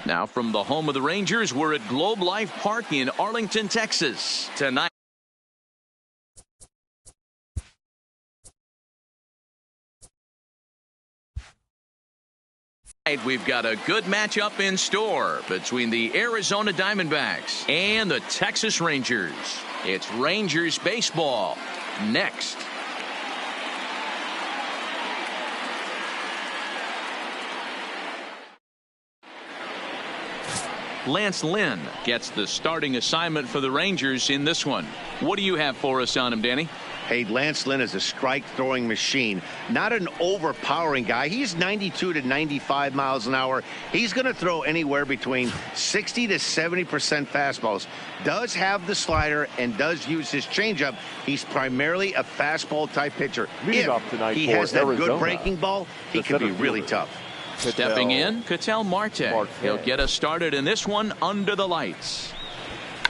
Now from the home of the Rangers, we're at Globe Life Park in Arlington, Texas. Tonight, we've got a good matchup in store between the Arizona Diamondbacks and the Texas Rangers. It's Rangers baseball next. Lance Lynn gets the starting assignment for the Rangers in this one. What do you have for us on him, Danny? Hey, Lance Lynn is a strike-throwing machine. Not an overpowering guy. He's 92 to 95 miles an hour. He's going to throw anywhere between 60 to 70% fastballs. Does have the slider and does use his changeup. He's primarily a fastball-type pitcher. If he has that good breaking ball, he can be really tough. Stepping in, Ketel Marte. He'll get us started in this one under the lights.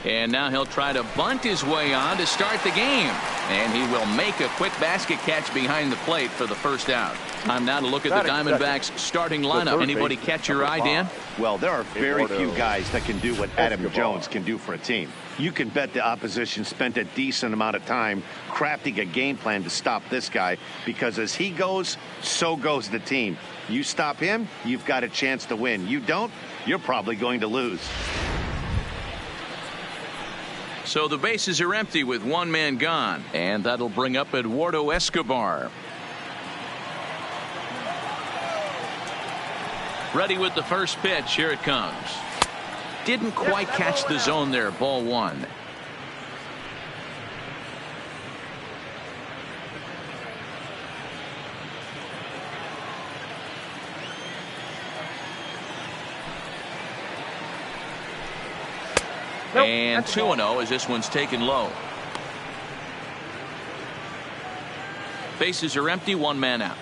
And now he'll try to bunt his way on to start the game. And he will make a quick basket catch behind the plate for the first out. Time now to look at the Diamondbacks starting lineup. Anybody catch your eye, Dan? Well, there are very few guys that can do what Adam Jones can do for a team. You can bet the opposition spent a decent amount of time crafting a game plan to stop this guy, because as he goes, so goes the team. You stop him, you've got a chance to win. You don't, you're probably going to lose. So the bases are empty with one man gone, and that'll bring up Eduardo Escobar. Ready with the first pitch. Here it comes. Didn't quite catch the zone there. Ball one. And 2-0 as this one's taken low. Bases are empty, one man out.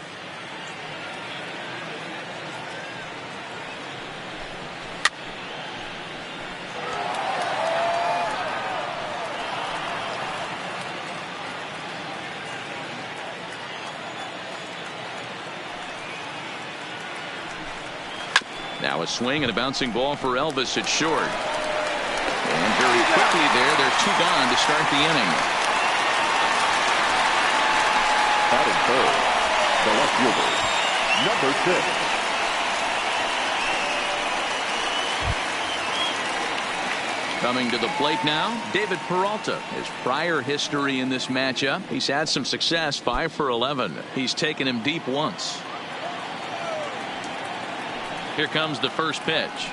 Now a swing and a bouncing ball for Elvis at short. And very quickly they're two gone to start the inning. Batting third, the left fielder, number 6. Coming to the plate now, David Peralta. His prior history in this matchup, he's had some success, 5 for 11. He's taken him deep once. Here comes the first pitch.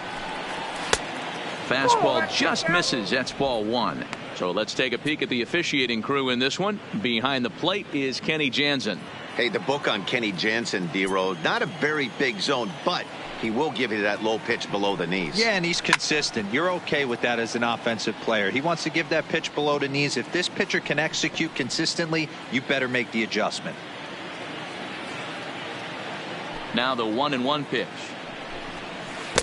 Fastball just misses. That's ball one. So let's take a peek at the officiating crew in this one. Behind the plate is Kenny Jansen. Hey, the book on Kenny Jansen, D-Road, not a very big zone, but he will give you that low pitch below the knees. Yeah, and he's consistent. You're okay with that as an offensive player. He wants to give that pitch below the knees. If this pitcher can execute consistently, you better make the adjustment. Now the 1-1 pitch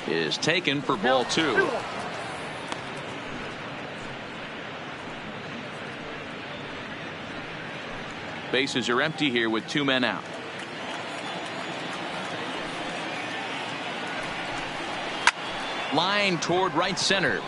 is taken for ball two. Bases are empty here with two men out. Line toward right center.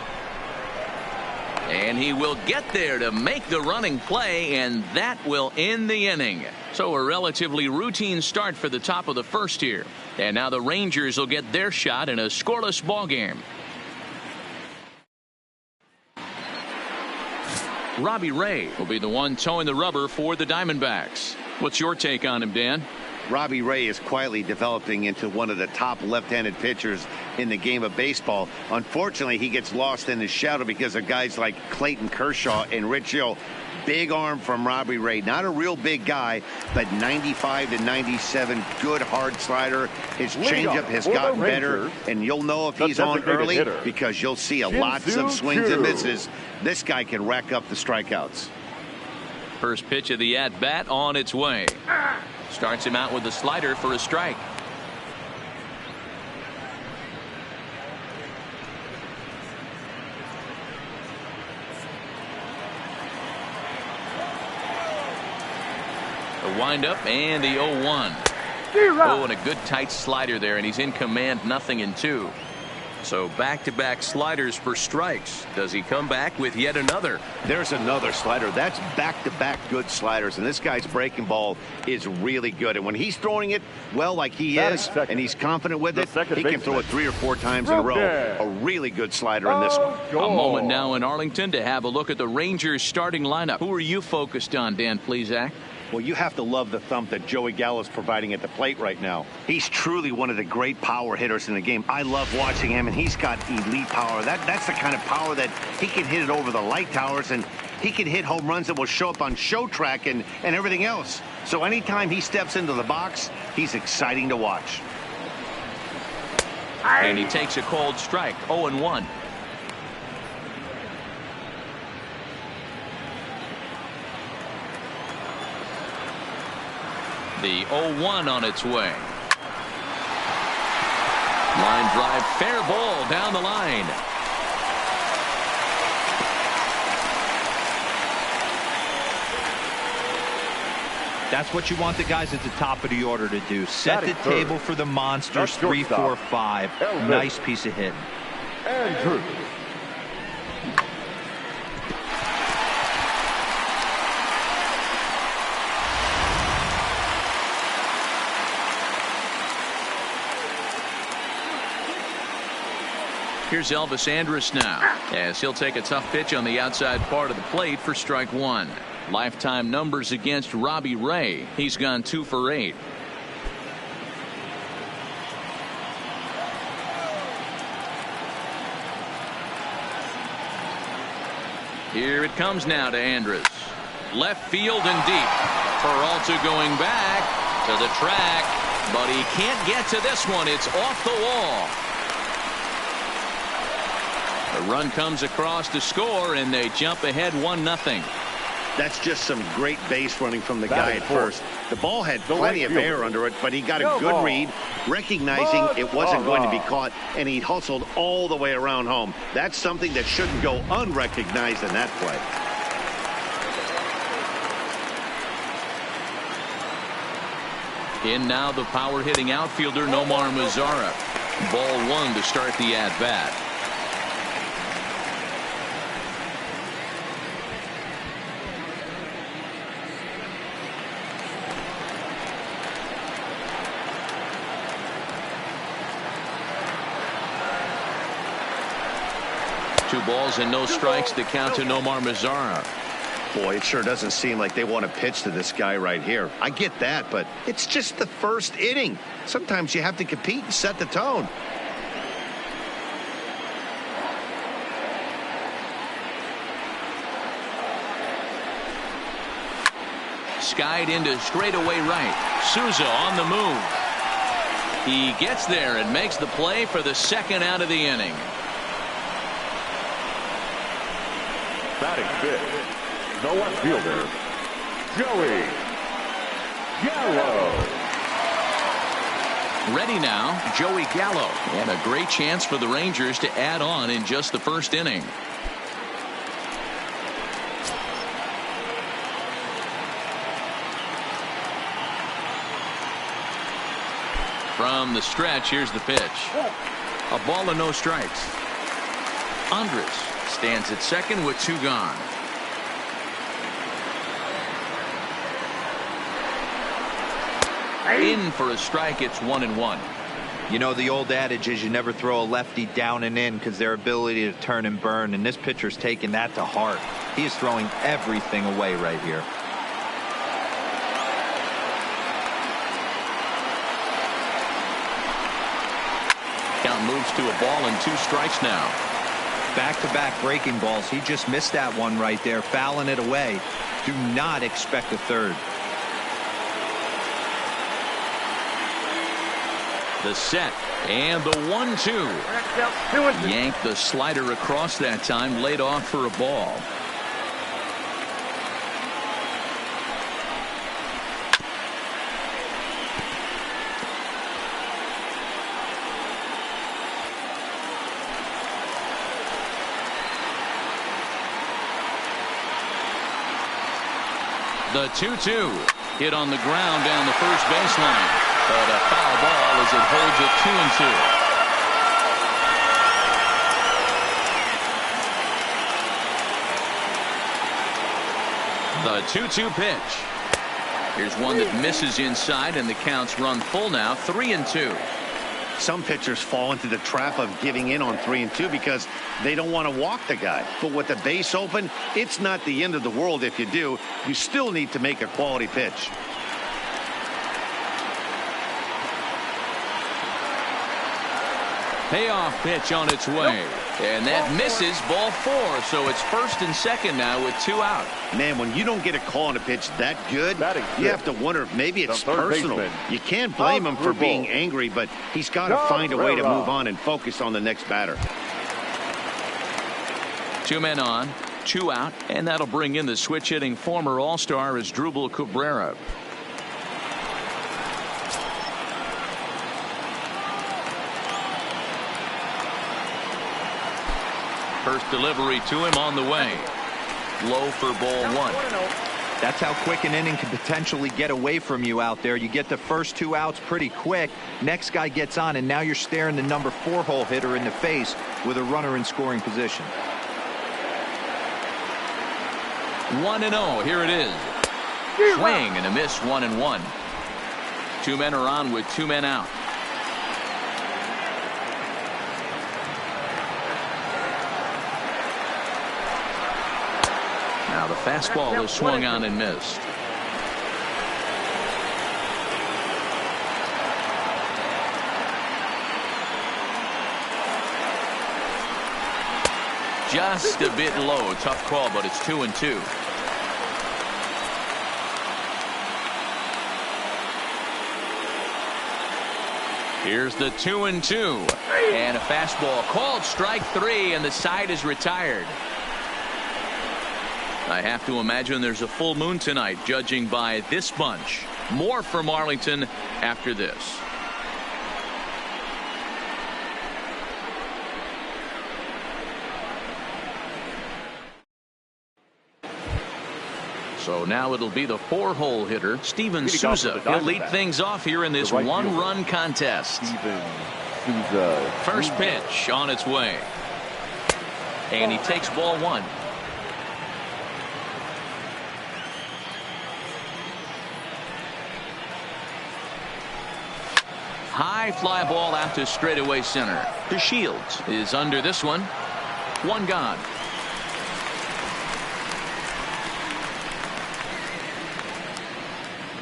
And he will get there to make the running play, and that will end the inning. So a relatively routine start for the top of the first here. And now the Rangers will get their shot in a scoreless ball game. Robbie Ray will be the one towing the rubber for the Diamondbacks. What's your take on him, Dan? Robbie Ray is quietly developing into one of the top left-handed pitchers in the game of baseball. Unfortunately, he gets lost in his shadow because of guys like Clayton Kershaw and Rich Hill. Big arm from Robbie Ray. Not a real big guy, but 95 to 97, good hard slider. His changeup has gotten better, and you'll know if he's on early because you'll see lots of swings and misses. This guy can rack up the strikeouts. First pitch of the at-bat on its way. Starts him out with a slider for a strike. The windup and the 0-1. Oh, and a good tight slider there, and he's in command, 0-2. So back-to-back sliders for strikes. Does he come back with yet another? There's another slider. That's back-to-back good sliders, and this guy's breaking ball is really good. And when he's throwing it well like he is, and he's confident with it, he can throw it 3 or 4 times in a row. A really good slider in this one. A moment now in Arlington to have a look at the Rangers starting lineup. Who are you focused on, Dan Plesac? Well, you have to love the thump that Joey Gallo's providing at the plate right now. He's truly one of the great power hitters in the game. I love watching him, and he's got elite power. That's the kind of power that he can hit it over the light towers, and he can hit home runs that will show up on show track and everything else. So anytime he steps into the box, he's exciting to watch. And he takes a cold strike, 0-1. The 0-1 on its way. Line drive, fair ball down the line. That's what you want the guys at the top of the order to do. Set the table for the monsters. 3, 4, 5. Nice piece of hit. Andrew. Here's Elvis Andrus now, as he'll take a tough pitch on the outside part of the plate for strike 1. Lifetime numbers against Robbie Ray. He's gone 2 for 8. Here it comes now to Andrus. Left field and deep. Peralta going back to the track, but he can't get to this one. It's off the wall. The run comes across to score, and they jump ahead 1-0. That's just some great base running from the guy at first. The ball had plenty of air under it, but he got a good read, recognizing it wasn't going to be caught, and he hustled all the way around home. That's something that shouldn't go unrecognized in that play. In now the power-hitting outfielder Nomar Mazara. Ball 1 to start the at-bat. Two balls and no strikes to count to Nomar Mazara. Boy, it sure doesn't seem like they want to pitch to this guy right here. I get that, but it's just the first inning. Sometimes you have to compete and set the tone. Skied into straightaway right. Souza on the move. He gets there and makes the play for the second out of the inning. Batting fifth, the left fielder, Joey Gallo. Ready now, Joey Gallo. And a great chance for the Rangers to add on in just the first inning. From the stretch, here's the pitch. A ball and no strikes. Andrus stands at second with 2 gone. In for a strike. It's 1-1. You know, the old adage is you never throw a lefty down and in because their ability to turn and burn, and this pitcher's taking that to heart. He is throwing everything away right here. Count moves to a ball and 2 strikes now. Back-to-back breaking balls. He just missed that one right there, fouling it away. Do not expect a third. The set and the 1-2. Yanked the slider across that time, laid off for a ball. The 2-2 hit on the ground down the first baseline, but a foul ball as it holds it The 2-2 pitch. Here's one that misses inside, and the count's run full now, 3-2. Some pitchers fall into the trap of giving in on 3-2 because they don't want to walk the guy. But with the base open, it's not the end of the world if you do. You still need to make a quality pitch. Payoff pitch on its way. And that misses, ball 4. So it's first and second now with 2 out. Man, when you don't get a call on a pitch that good, you have to wonder if maybe it's personal. You can't blame him for being angry, but he's got to find a way to move on and focus on the next batter. 2 men on, 2 out, and that'll bring in the switch hitting former All-Star Asdrubal Cabrera. First delivery to him on the way. Low for ball 1. That's how quick an inning can potentially get away from you out there. You get the first 2 outs pretty quick. Next guy gets on, and now you're staring the number 4 hole hitter in the face with a runner in scoring position. 1-0. Here it is. Swing and a miss. 1-1. 2 men are on with 2 men out. Now the fastball is swung on and missed. Just a bit low. Tough call, but it's 2-2. Here's the 2-2. And a fastball called strike 3, and the side is retired. I have to imagine there's a full moon tonight, judging by this bunch. More from Arlington after this. So now it'll be the 4-hole hitter, Steven Souza. He'll lead things off here in this 1-run contest. First pitch on its way. And he takes ball 1. High fly ball out to straightaway center. The Shields is under this one. 1 gone.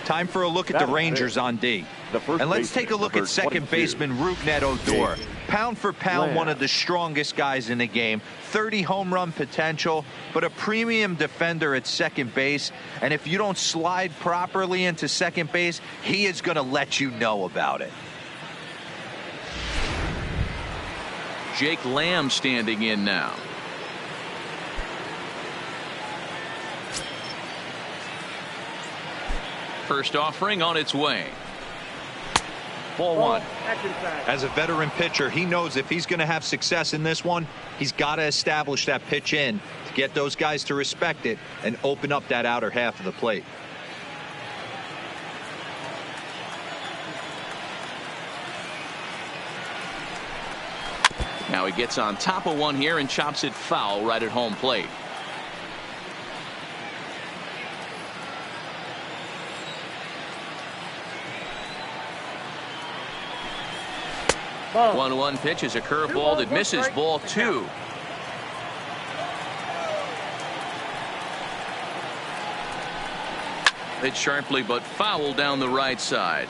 Time for a look at the Rangers on D. And let's take a look at second baseman Rougned Odor. Pound for pound, one of the strongest guys in the game. 30 home run potential, but a premium defender at second base. And if you don't slide properly into second base, he is going to let you know about it. Jake Lamb standing in now. First offering on its way. Ball 1. As a veteran pitcher, he knows if he's going to have success in this one, he's got to establish that pitch in to get those guys to respect it and open up that outer half of the plate. Now he gets on top of one here and chops it foul right at home plate. Ball. 1-1 pitch is a curveball that misses, ball 2. Hit sharply but foul down the right side.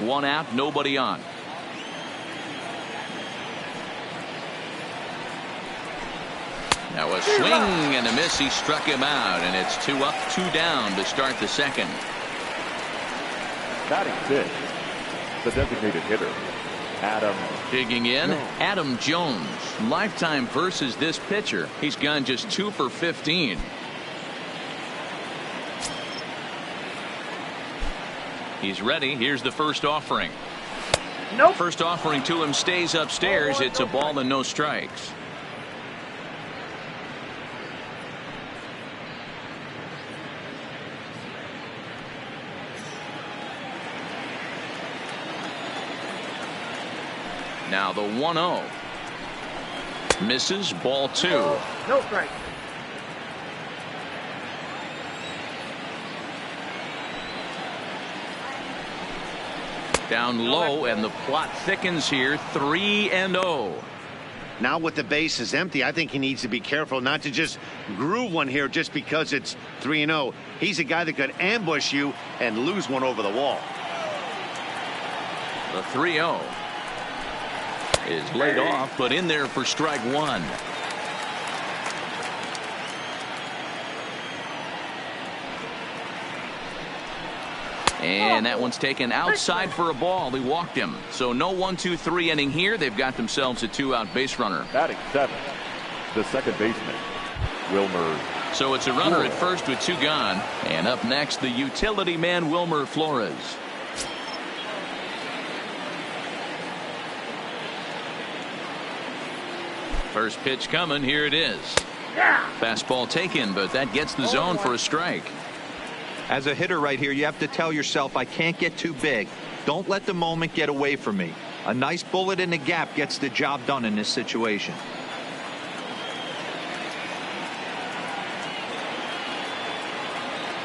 1 out, nobody on. Now a swing and a miss. He struck him out, and it's 2 up, 2 down to start the second. Batting 5th, the designated hitter, Adam. Digging in, Adam Jones. Lifetime versus this pitcher. He's gone just 2 for 15. He's ready. Here's the first offering. Nope. First offering to him stays upstairs. It's a ball and no strikes. Now the 1-0. Misses, ball 2. No strike. Down low, and the plot thickens here. 3-0. Now with the bases empty, I think he needs to be careful not to just groove one here just because it's 3-0. He's a guy that could ambush you and lose one over the wall. The 3-0 is laid off, but in there for strike one. And that one's taken outside for a ball. He walked him. So no 1-2-3 inning here. They've got themselves a 2-out base runner. Batting 7th, the second baseman, Wilmer. So it's a runner at first with 2 gone. And up next, the utility man, Wilmer Flores. First pitch coming. Here it is. Fastball taken, but that gets the zone for a strike. As a hitter right here, you have to tell yourself, I can't get too big. Don't let the moment get away from me. A nice bullet in the gap gets the job done in this situation.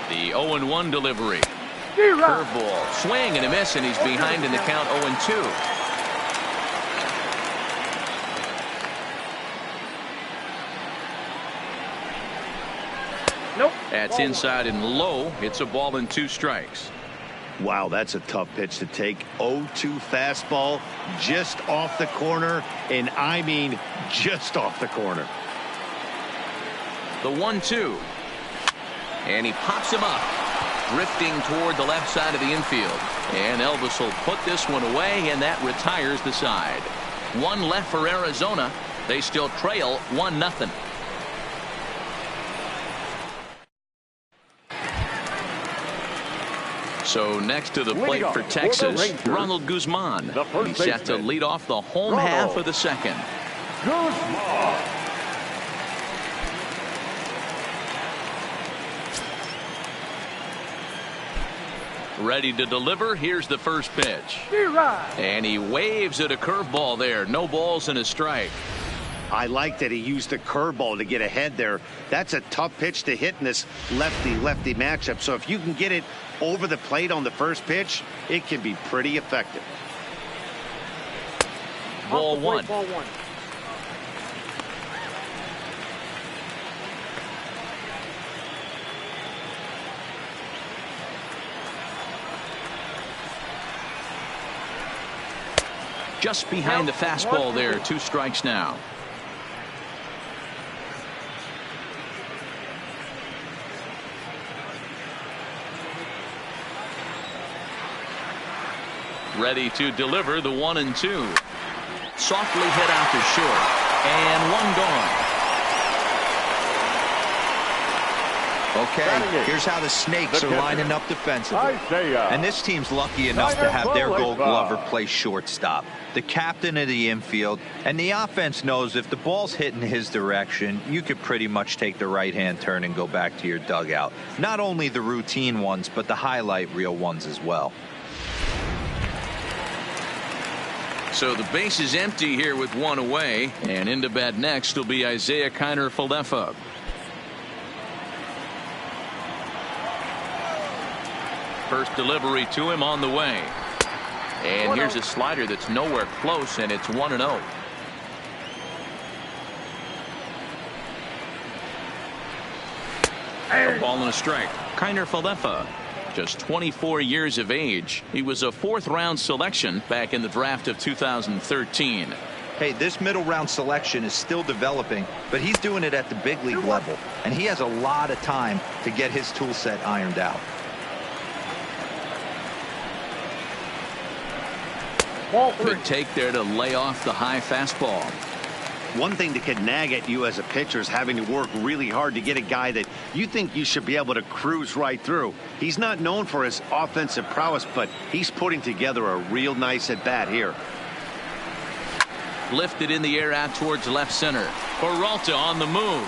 The 0-1 delivery. Curveball. Swing and a miss, and he's behind in the count 0-2. Nope. That's inside and low. It's a ball and 2 strikes. Wow, that's a tough pitch to take. 0-2 fastball just off the corner, and I mean just off the corner. The 1-2. And he pops him up, drifting toward the left side of the infield. And Elvis will put this one away, and that retires the side. 1 left for Arizona. They still trail 1-0. So next to the plate for Texas, Ronald Guzman. He's set to lead off the home half of the second. Ready to deliver. Here's the first pitch. And he waves at a curveball there. No balls and a strike. I like that he used the curveball to get ahead there. That's a tough pitch to hit in this lefty-lefty matchup. So if you can get it over the plate on the first pitch, it can be pretty effective. Ball one. Just behind the fastball there. 2 strikes now. Ready to deliver the 1-2. Softly hit out to short. And 1 gone. Okay, here's how the Snakes are lining up defensively. And this team's lucky enough to have their Gold Glover play shortstop, the captain of the infield, and the offense knows if the ball's hitting his direction, you could pretty much take the right-hand turn and go back to your dugout. Not only the routine ones, but the highlight reel ones as well. So the base is empty here with 1 away, and into bat next will be Isaiah Kiner-Falefa. First delivery to him on the way. And here's a slider that's nowhere close, and it's 1-0. A ball and a strike. Kiner-Falefa, just 24 years of age. He was a 4th-round selection back in the draft of 2013. Hey, this middle round selection is still developing, but he's doing it at the big league level, and he has a lot of time to get his tool set ironed out. Good take there to lay off the high fastball. One thing that could nag at you as a pitcher is having to work really hard to get a guy that you think you should be able to cruise right through. He's not known for his offensive prowess, but he's putting together a real nice at bat here. Lifted in the air out towards left center. Peralta on the move.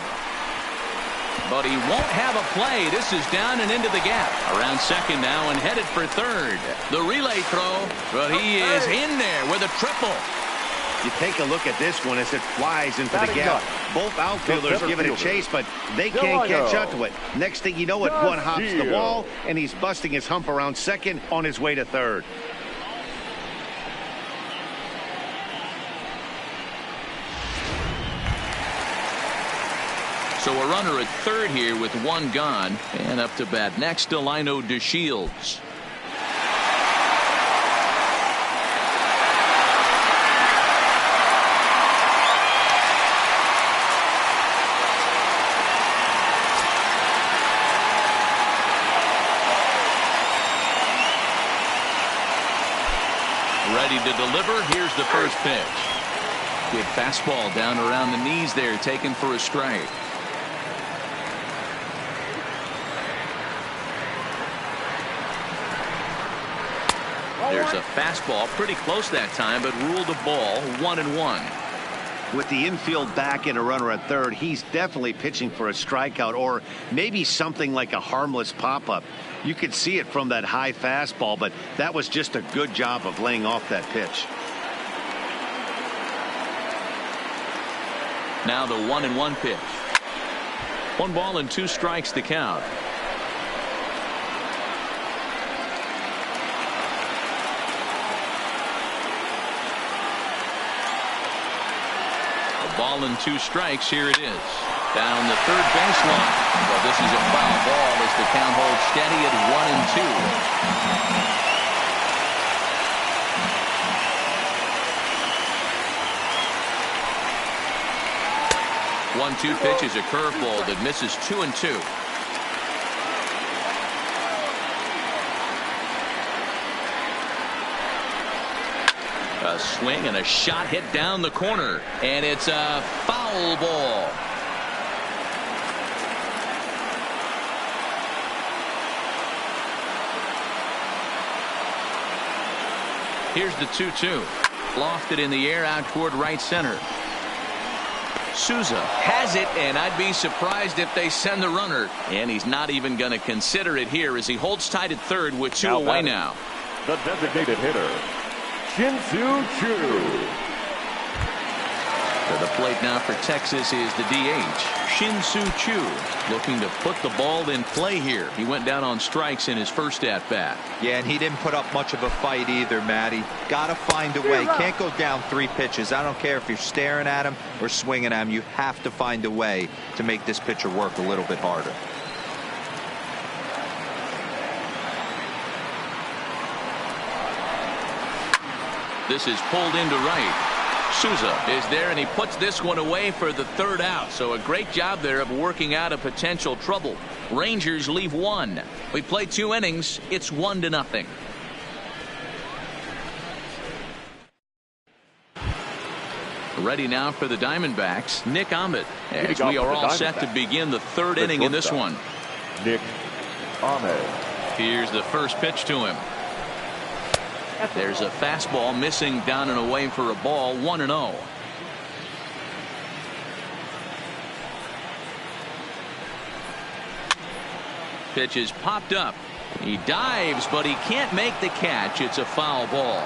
But he won't have a play. This is down and into the gap. Around second now and headed for third. The relay throw, but he is in there with a triple. You take a look at this one as it flies into the gap. Both outfielders give it a chase, but they can't catch up to it. Next thing you know it, one hops the wall, and he's busting his hump around second on his way to third. So a runner at third here with one gone, and up to bat next to Lino DeShields. Ready to deliver. Here's the first pitch. Good fastball down around the knees there, taken for a strike. There's a fastball pretty close that time, but ruled a ball. 1-1. With the infield back and a runner at third, he's definitely pitching for a strikeout or maybe something like a harmless pop-up. You could see it from that high fastball, but that was just a good job of laying off that pitch. Now the 1-1 pitch. 1 ball and 2 strikes to count. A ball and 2 strikes. Here it is. Down the third baseline. Well, this is a foul ball as the count holds steady at 1-2. 1-2 pitch is a curveball that misses 2-2. A swing and a shot hit down the corner, and it's a foul ball. Here's the 2-2. Lofted in the air out toward right center. Souza has it, and I'd be surprised if they send the runner. And he's not even going to consider it here as he holds tight at third with 2 away now. The designated hitter, Shin-Soo Choo. To the plate now for Texas is the DH, Shin-Soo Choo, looking to put the ball in play here. He went down on strikes in his first at-bat. Yeah, and he didn't put up much of a fight either, Matty. Got to find a way. Can't go down 3 pitches. I don't care if you're staring at him or swinging at him. You have to find a way to make this pitcher work a little bit harder. This is pulled into right. Souza is there, and he puts this one away for the 3rd out. So a great job there of working out a potential trouble. Rangers leave 1. We play 2 innings. It's 1-0. Ready now for the Diamondbacks, Nick Ahmed, as we are all set to begin the 3rd inning in this one. Nick Ahmed. Here's the first pitch to him. There's a fastball missing down and away for a ball. 1-0. Pitch is popped up. He dives, but he can't make the catch. It's a foul ball.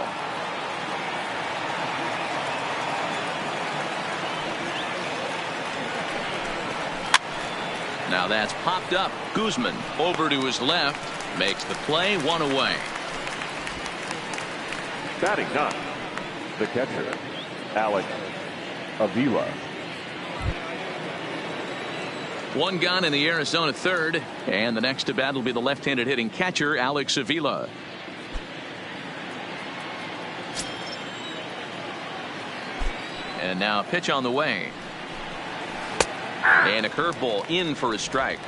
Now that's popped up. Guzman over to his left, makes the play. 1 away. Batting 9th, the catcher, Alex Avila. 1 gone in the Arizona 3rd, and the next to bat will be the left-handed hitting catcher, Alex Avila. And now a pitch on the way. And a curveball in for a strike.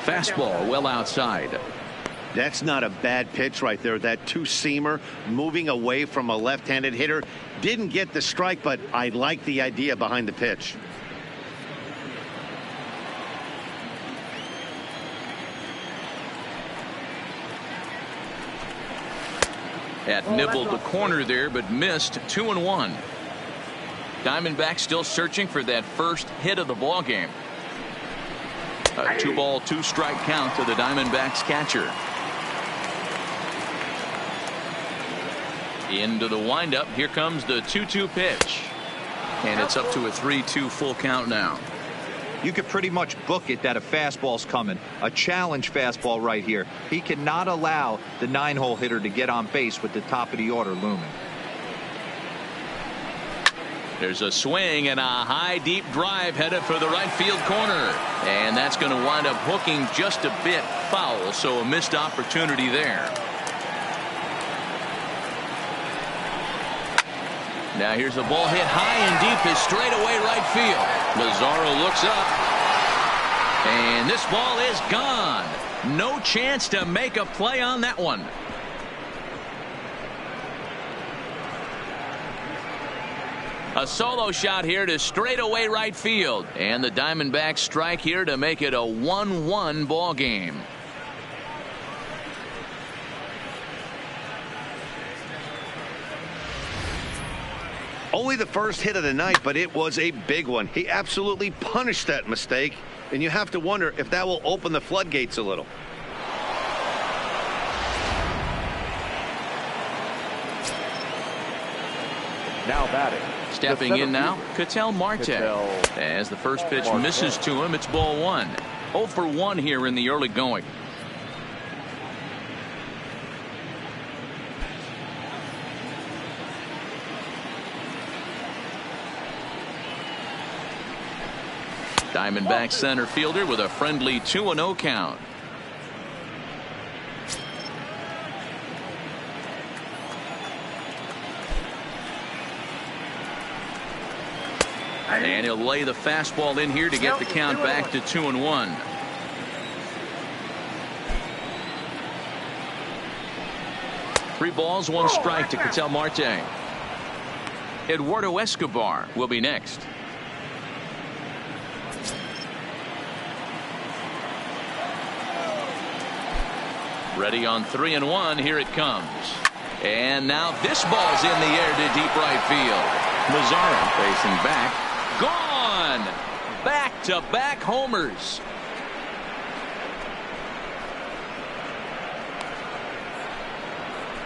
Fastball well outside. That's not a bad pitch right there. That 2-seamer moving away from a left-handed hitter. Didn't get the strike, but I like the idea behind the pitch. Nibbled the corner there, but missed. 2-1. Diamondbacks still searching for that first hit of the ball game. A 2-ball, 2-strike count to the Diamondbacks catcher. Into the windup. Here comes the 2-2 pitch. And it's up to a 3-2 full count now. You could pretty much book it that a fastball's coming. A challenge fastball right here. He cannot allow the 9-hole hitter to get on base with the top of the order looming. There's a swing and a high deep drive headed for the right field corner. And that's going to wind up hooking just a bit foul, so a missed opportunity there. Now here's a ball hit high and deep to straightaway right field. Lazaro looks up. And this ball is gone. No chance to make a play on that one. A solo shot here to straightaway right field. And the Diamondbacks strike here to make it a 1-1 ball game. Only the first hit of the night, but it was a big one. He absolutely punished that mistake, and you have to wonder if that will open the floodgates a little. Now batting. Stepping in now, Ketel Marte. As the first pitch misses to him, it's ball 1. 0 for 1 here in the early going. Diamondback center fielder with a friendly 2-0 count. And he'll lay the fastball in here to get the count back to 2-1. Three balls, one strike to Ketel Marte. Eduardo Escobar will be next. Ready on 3-1. Here it comes. And now this ball's in the air to deep right field. Lazaro facing back. Gone. Back-to-back homers.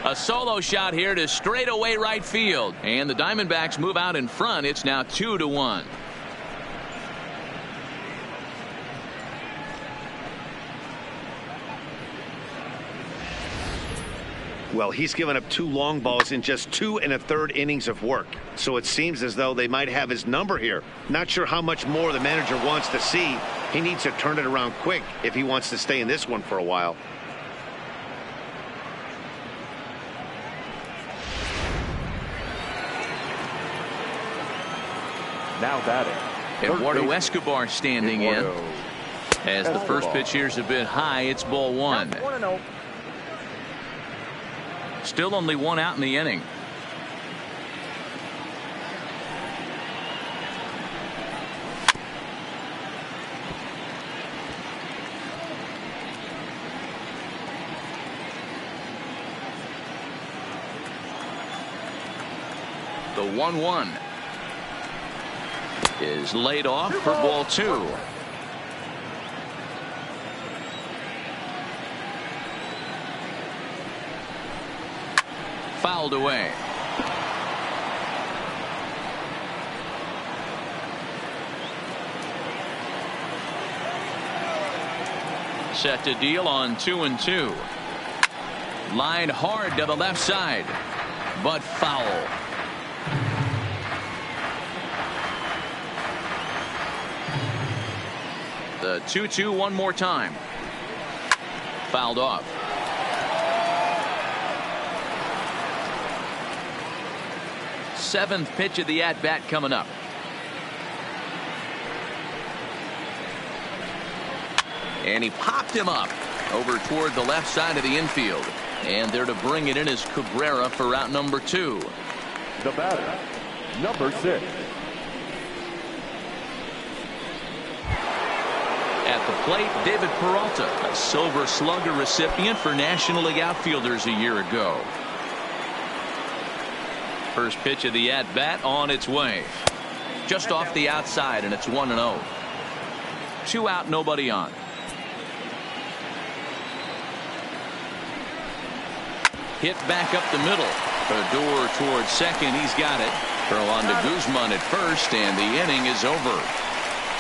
A solo shot here to straightaway right field. And the Diamondbacks move out in front. It's now 2-1. Well, he's given up 2 long balls in just 2 1/3 innings of work. So it seems as though they might have his number here. Not sure how much more the manager wants to see. He needs to turn it around quick if he wants to stay in this one for a while. Now batting. Eduardo Escobar standing in. As the first pitch here's a bit high, it's ball 1. Still only 1 out in the inning. The 1-1 is laid off for ball 2. Fouled away. Set to deal on 2-2. Line hard to the left side, but foul. The 2-2 one more time. Fouled off. Seventh pitch of the at-bat coming up. And he popped him up over toward the left side of the infield. And there to bring it in is Cabrera for route number 2. The batter, number 6. At the plate, David Peralta, a Silver Slugger recipient for National League outfielders a year ago. First pitch of the at-bat on its way. Just off the outside, and it's 1-0. 2 out, nobody on. Hit back up the middle. Odor towards second. He's got it. Throw on to Guzman at first, and the inning is over.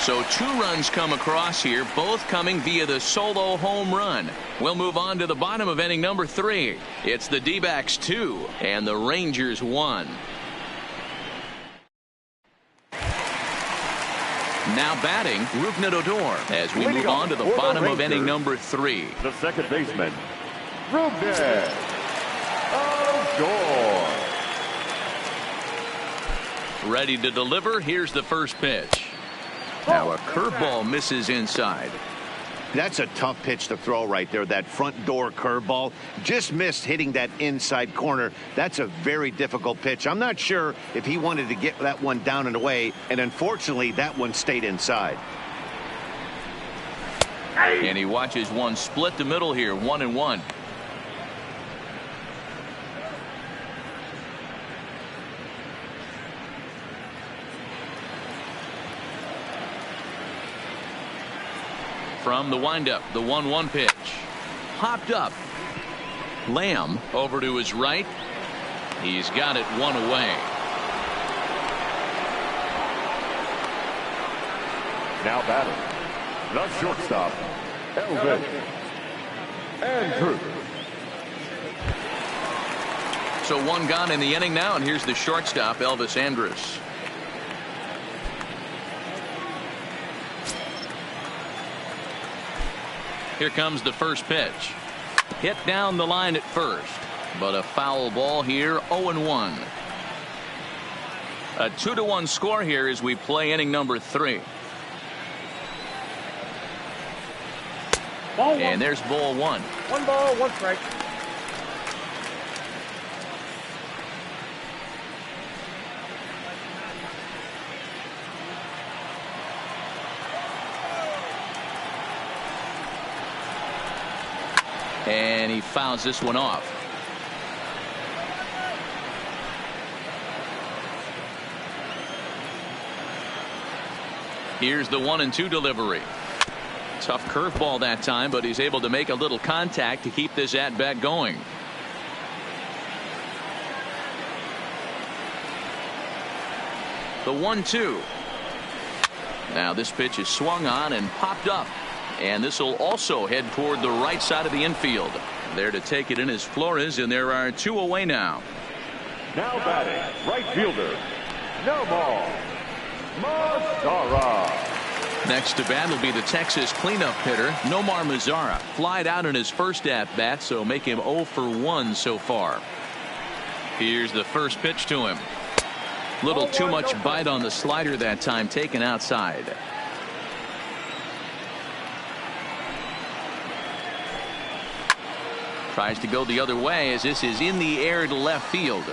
So 2 runs come across here, both coming via the solo home run. We'll move on to the bottom of inning number 3. It's the D-backs 2 and the Rangers 1. Now batting, Rougned Odor, as we move on to the bottom of inning number 3. The second baseman, Rougned Odor. Ready to deliver. Here's the first pitch. Now a curveball misses inside. That's a tough pitch to throw right there. That front door curveball just missed hitting that inside corner. That's a very difficult pitch. I'm not sure if he wanted to get that one down and away, and unfortunately that one stayed inside. And he watches one split the middle here, 1-1. From the windup, the 1-1 pitch. Popped up. Lamb over to his right. He's got it one away. Now batting, the shortstop, Elvis Andrews. So 1 gone in the inning now, and here's the shortstop, Elvis Andrews. Here comes the first pitch. Hit down the line at first, but a foul ball here, 0-1. A 2-1 score here as we play inning number 3. And there's ball 1. 1 ball, 1 strike. And he fouls this one off. Here's the 1-2 delivery. Tough curveball that time, but he's able to make a little contact to keep this at bat going. The 1-2. Now this pitch is swung on and popped up. And this will also head toward the right side of the infield. There to take it in is Flores, and there are 2 away now. Now batting, right fielder, Nomar Mazara. Next to bat will be the Texas cleanup hitter, Nomar Mazara. Flied out in his first at-bat, so make him 0 for 1 so far. Here's the first pitch to him. Little too much bite on the slider that time, taken outside. Tries to go the other way as this is in the air to left field.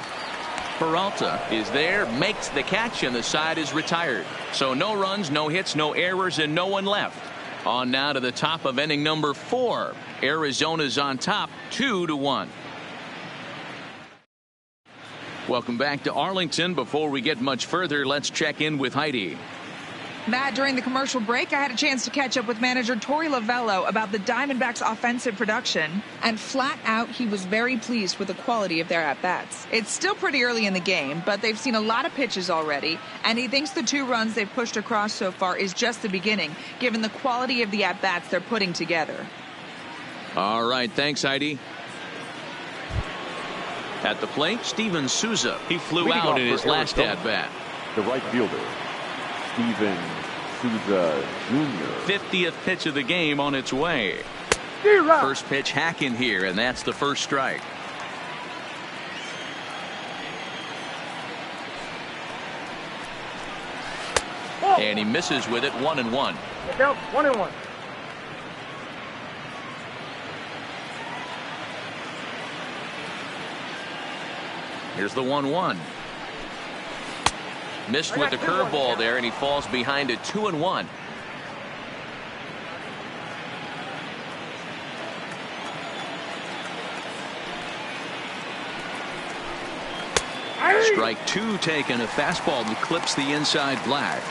Peralta is there, makes the catch, and the side is retired. So no runs, no hits, no errors, and no one left. On now to the top of inning number 4. Arizona's on top, 2-1. Welcome back to Arlington. Before we get much further, let's check in with Heidi. Matt, during the commercial break, I had a chance to catch up with manager Torey Lovello about the Diamondbacks' offensive production, and flat out, he was very pleased with the quality of their at-bats. It's still pretty early in the game, but they've seen a lot of pitches already, and he thinks the 2 runs they've pushed across so far is just the beginning, given the quality of the at-bats they're putting together. All right, thanks, Heidi. At the plate, Steven Souza. He flew out in his last at-bat. The right fielder, Steven Souza Jr. 50th pitch of the game on its way. First pitch hacking here, and that's the first strike. And he misses with it, 1-1. 1-1. Here's the 1-1. Missed with the curveball there, and he falls behind it, 2-1. Strike 2 taken. A fastball that clips the inside black.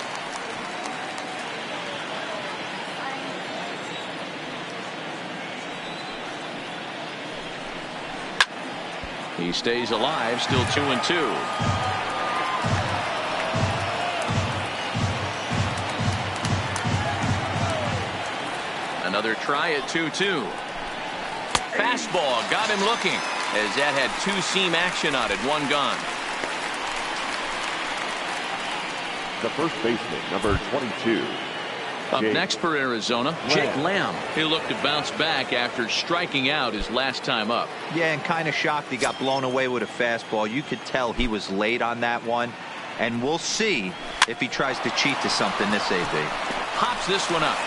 He stays alive, still 2-2. Another try at 2-2. Fastball got him looking, as that had two-seam action on it. One gone. The first baseman, number 22. Up next for Arizona, Jake Lamb. He'll look to bounce back after striking out his last time up. Yeah, and kind of shocked he got blown away with a fastball. You could tell he was late on that one. And we'll see if he tries to cheat to something this AB. Hops this one up.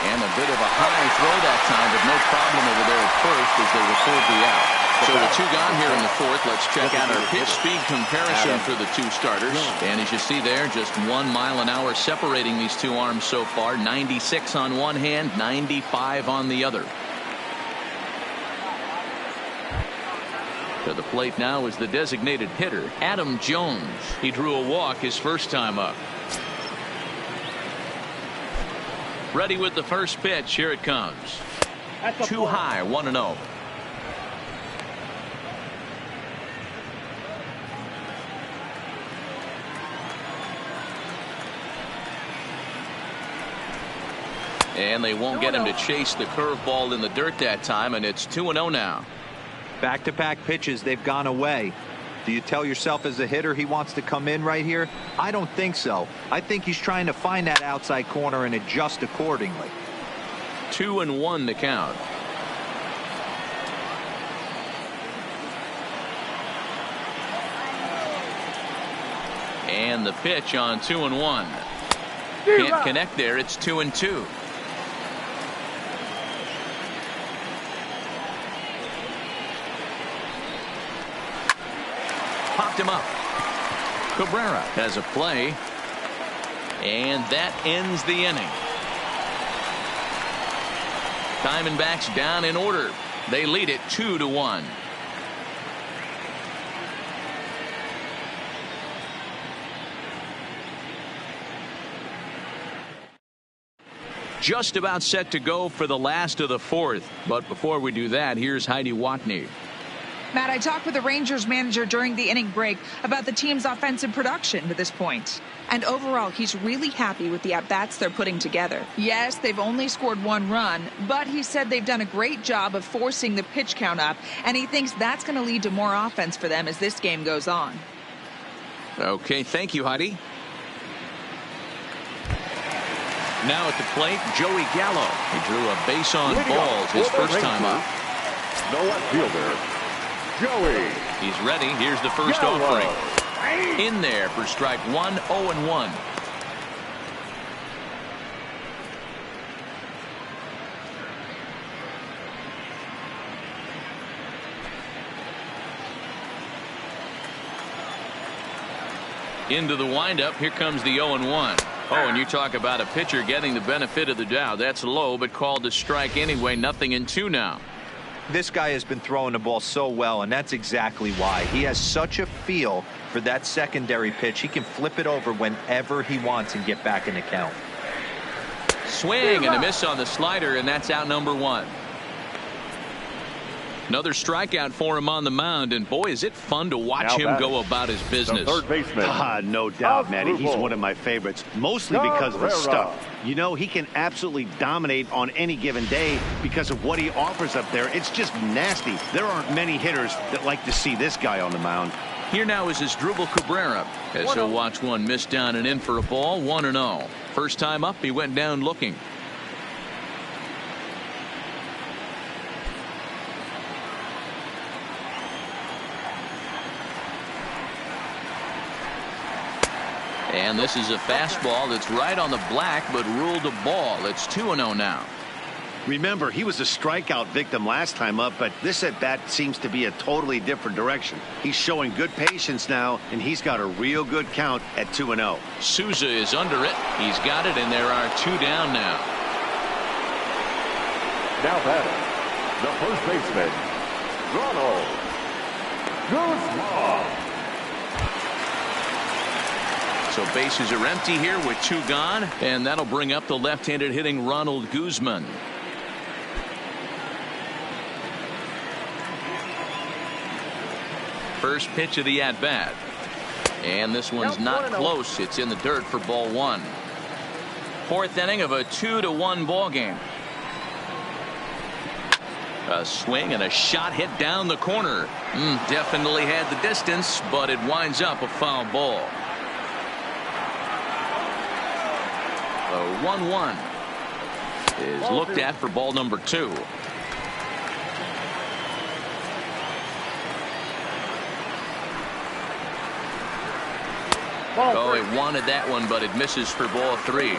And a bit of a high throw that time, but no problem over there at first as they record the out. So the two gone here in the fourth. Let's check out our pitch speed comparison for the two starters. And as you see there, just 1 mile an hour separating these two arms so far. 96 on one hand, 95 on the other. To the plate now is the designated hitter, Adam Jones. He drew a walk his first time up. Ready with the first pitch. Here it comes. Too high, 1-0. And they won't get him to chase the curveball in the dirt that time, and it's 2-0 now. Back-to-back pitches, they've gone away. Do you tell yourself as a hitter he wants to come in right here? I don't think so. I think he's trying to find that outside corner and adjust accordingly. 2-1 to count. And the pitch on 2-1. Can't connect there. It's 2-2. Popped him up. Cabrera has a play. And that ends the inning. Diamondbacks down in order. They lead it 2-1. Just about set to go for the last of the fourth. But before we do that, here's Heidi Watney. Matt, I talked with the Rangers manager during the inning break about the team's offensive production to this point. And overall, he's really happy with the at-bats they're putting together. Yes, they've only scored 1 run, but he said they've done a great job of forcing the pitch count up, and he thinks that's going to lead to more offense for them as this game goes on. Okay, thank you, Heidi. Now at the plate, Joey Gallo. He drew a base on balls his first time up. No left fielder, Joey. He's ready. Here's the first offering. In there for strike 1, 0-1. Into the windup. Here comes the 0-1. Oh, and you talk about a pitcher getting the benefit of the doubt. That's low, but called to strike anyway. 0-2 now. This guy has been throwing the ball so well, and that's exactly why. He has such a feel for that secondary pitch. He can flip it over whenever he wants and get back in the count. Swing and a miss on the slider, and that's out number 1. Another strikeout for him on the mound, and boy, is it fun to watch him go about his business. Third baseman. No doubt, Matty. He's one of my favorites, mostly because of the stuff. You know, he can absolutely dominate on any given day because of what he offers up there. It's just nasty. There aren't many hitters that like to see this guy on the mound. Here now is Asdrubal Cabrera as he'll watch one miss down and in for a ball. 1-0. First time up, he went down looking. And this is a fastball that's right on the black, but ruled a ball. It's 2-0 now. Remember, he was a strikeout victim last time up, but this at-bat seems to be a totally different direction. He's showing good patience now, and he's got a real good count at 2-0. Souza is under it. He's got it, and there are 2 down now. Now batting, the first baseman, Ronald Guzman. So bases are empty here with 2 gone, and that'll bring up the left-handed hitting Ronald Guzman. First pitch of the at-bat. And this one's not close. It's in the dirt for ball 1. Fourth inning of a 2-1 ball game. A swing and a shot hit down the corner. Definitely had the distance, but it winds up a foul ball. The 1-1 is looked at for ball number 2. Oh, he wanted that one, but it misses for ball 3.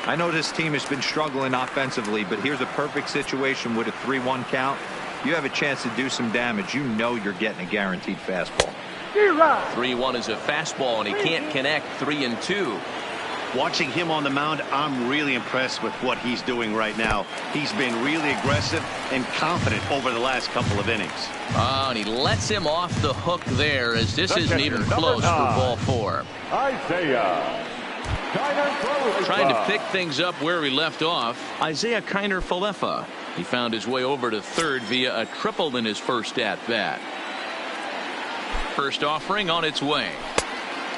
I know this team has been struggling offensively, but here's a perfect situation with a 3-1 count. You have a chance to do some damage. You know you're getting a guaranteed fastball. 3-1 is a fastball, and he can't connect. 3-2. Watching him on the mound, I'm really impressed with what he's doing right now. He's been really aggressive and confident over the last couple of innings. Oh, and he lets him off the hook there, as this isn't even close for ball 4. Isaiah Trying to pick things up where he left off, Isaiah Kiner-Falefa. He found his way over to third via a triple in his first at-bat. First offering on its way.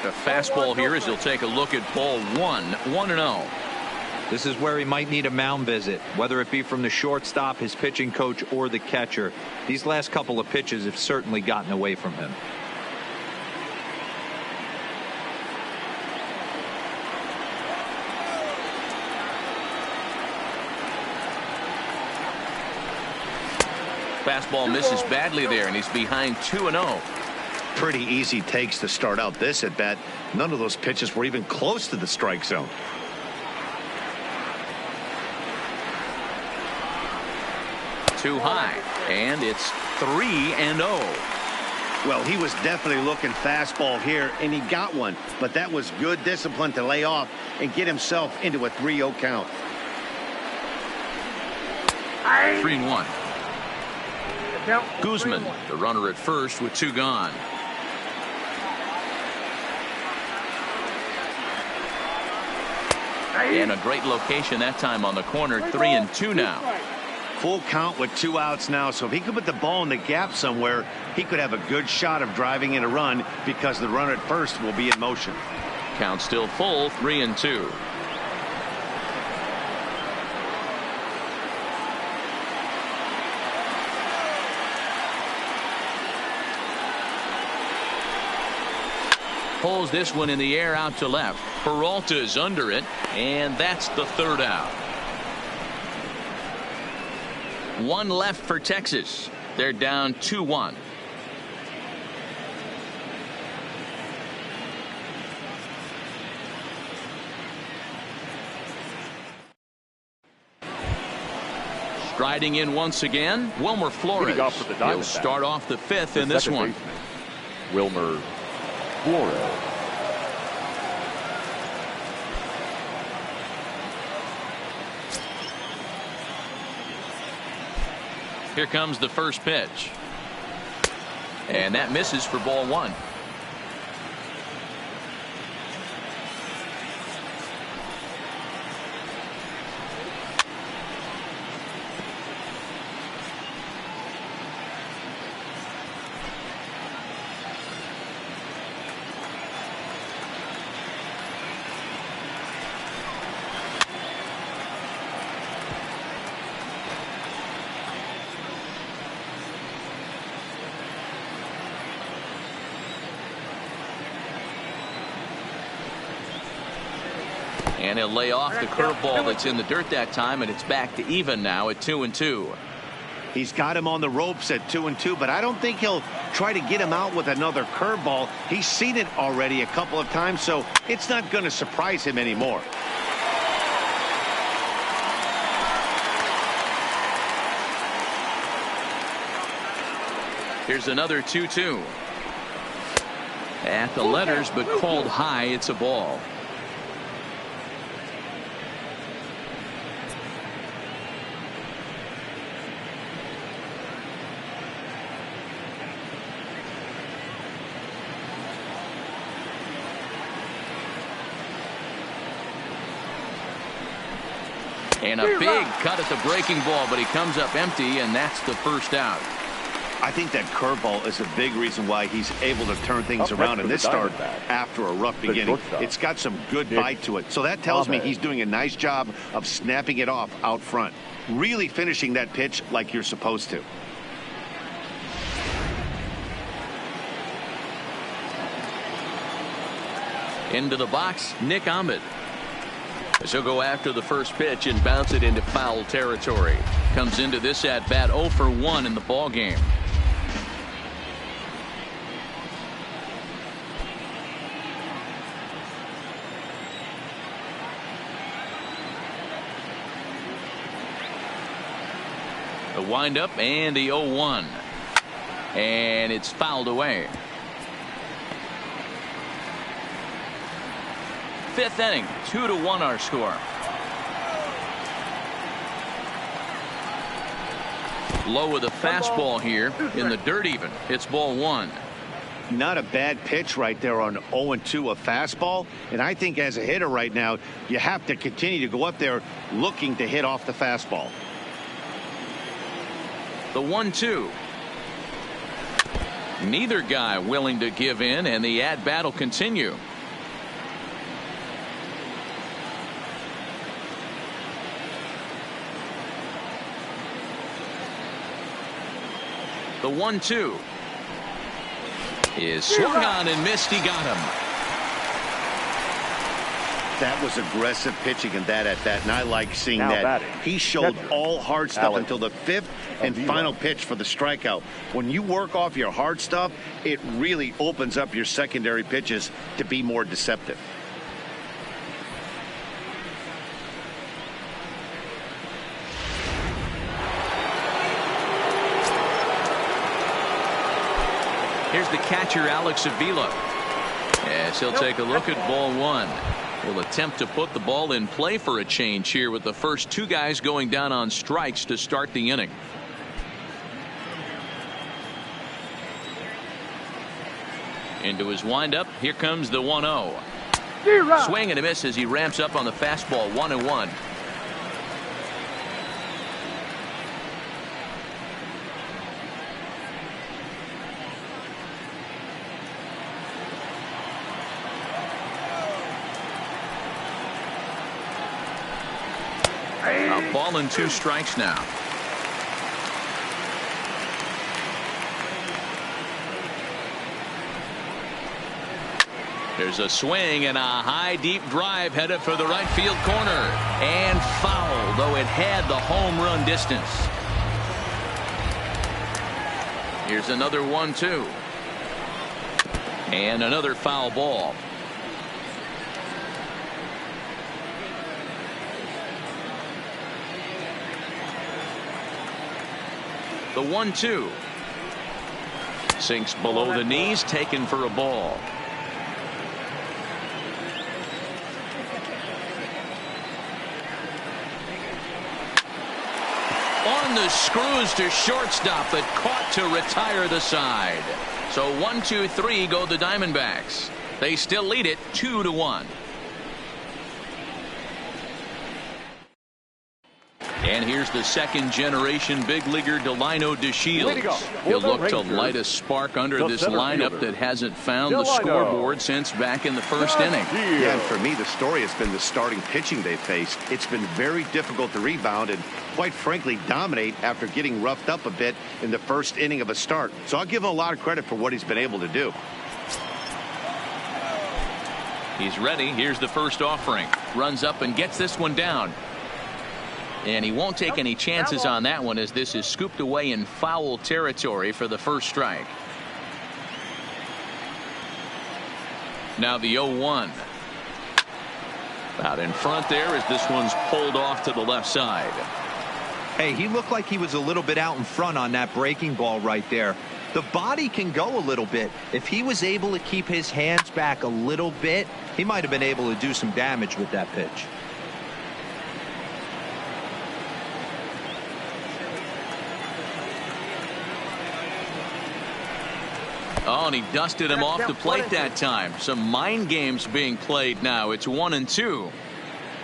A fastball here as he'll take a look at ball 1. 1-0. This is where he might need a mound visit, whether it be from the shortstop, his pitching coach, or the catcher. These last couple of pitches have certainly gotten away from him. Fastball misses badly there, and he's behind 2-0. Pretty easy takes to start out this at bat. None of those pitches were even close to the strike zone. Too high, and it's 3-0. Well, he was definitely looking fastball here, and he got one. But that was good discipline to lay off and get himself into a 3-0 count. 3-1. Guzman, the runner at first with 2 gone. And a great location that time on the corner. 3-2 now. Full count with 2 outs now, so if he could put the ball in the gap somewhere, he could have a good shot of driving in a run because the runner at first will be in motion. Count still full. 3-2. Pulls this one in the air out to left. Peralta's under it, and that's the 3rd out. 1 left for Texas. They're down 2-1. Striding in once again, Wilmer Flores. He'll start off the 5th in this one. Wilmer Flores. Here comes the first pitch. And that misses for ball 1. And he'll lay off the curveball that's in the dirt that time, and it's back to even now at 2-2. He's got him on the ropes at 2-2, but I don't think he'll try to get him out with another curveball. He's seen it already a couple of times, so it's not going to surprise him anymore. Here's another 2-2. At the letters, but called high. It's a ball. And a big cut at the breaking ball, but he comes up empty, and that's the first out. I think that curveball is a big reason why he's able to turn things around in this start after a rough beginning. It's got some good bite to it. So that tells me he's doing a nice job of snapping it off out front. really finishing that pitch like you're supposed to. Into the box, Nick Ahmed. He'll go after the first pitch and bounce it into foul territory. Comes into this at bat 0 for 1 in the ball game. The windup and the 0-1. And it's fouled away. Fifth inning, 2-1 our score. Low with a fastball here in the dirt even. It's ball 1. Not a bad pitch right there on 0-2, a fastball. And I think as a hitter right now, you have to continue to go up there looking to hit off the fastball. The 1-2. Neither guy willing to give in, and the at-bat will continue. The 1-2 is swung on and missed. He got him. That was aggressive pitching in that at bat, and I like seeing that. He showed all hard stuff until the fifth and final pitch for the strikeout. When you work off your hard stuff, it really opens up your secondary pitches to be more deceptive. Here's the catcher, Alex Avila. Yes, he'll take a look at ball 1. He'll attempt to put the ball in play for a change here with the first two guys going down on strikes to start the inning. Into his windup. Here comes the 1-0. Swing and a miss as he ramps up on the fastball. 1-1. A ball and 2 strikes now. There's a swing and a high deep drive headed for the right field corner, and foul, though it had the home run distance. Here's another 1-2 and another foul ball. The 1-2 sinks below the knees, taken for a ball. On the screws to shortstop, but caught to retire the side. So 1-2-3 go the Diamondbacks. They still lead it 2-1. And here's the second generation big leaguer Delino DeShields. He'll look to light a spark under this lineup that hasn't found the scoreboard since back in the first inning. Yeah, and for me, the story has been the starting pitching they faced. It's been very difficult to rebound and, quite frankly, dominate after getting roughed up a bit in the first inning of a start. So I'll give him a lot of credit for what he's been able to do. He's ready. Here's the first offering. Runs up and gets this one down. And he won't take any chances on that one, as this is scooped away in foul territory for the first strike. Now the 0-1. Out in front there as this one's pulled off to the left side. Hey, he looked like he was a little bit out in front on that breaking ball right there. The body can go a little bit. If he was able to keep his hands back a little bit, he might have been able to do some damage with that pitch. Oh, and he dusted him off the plate that time. Some mind games being played now. It's 1-2.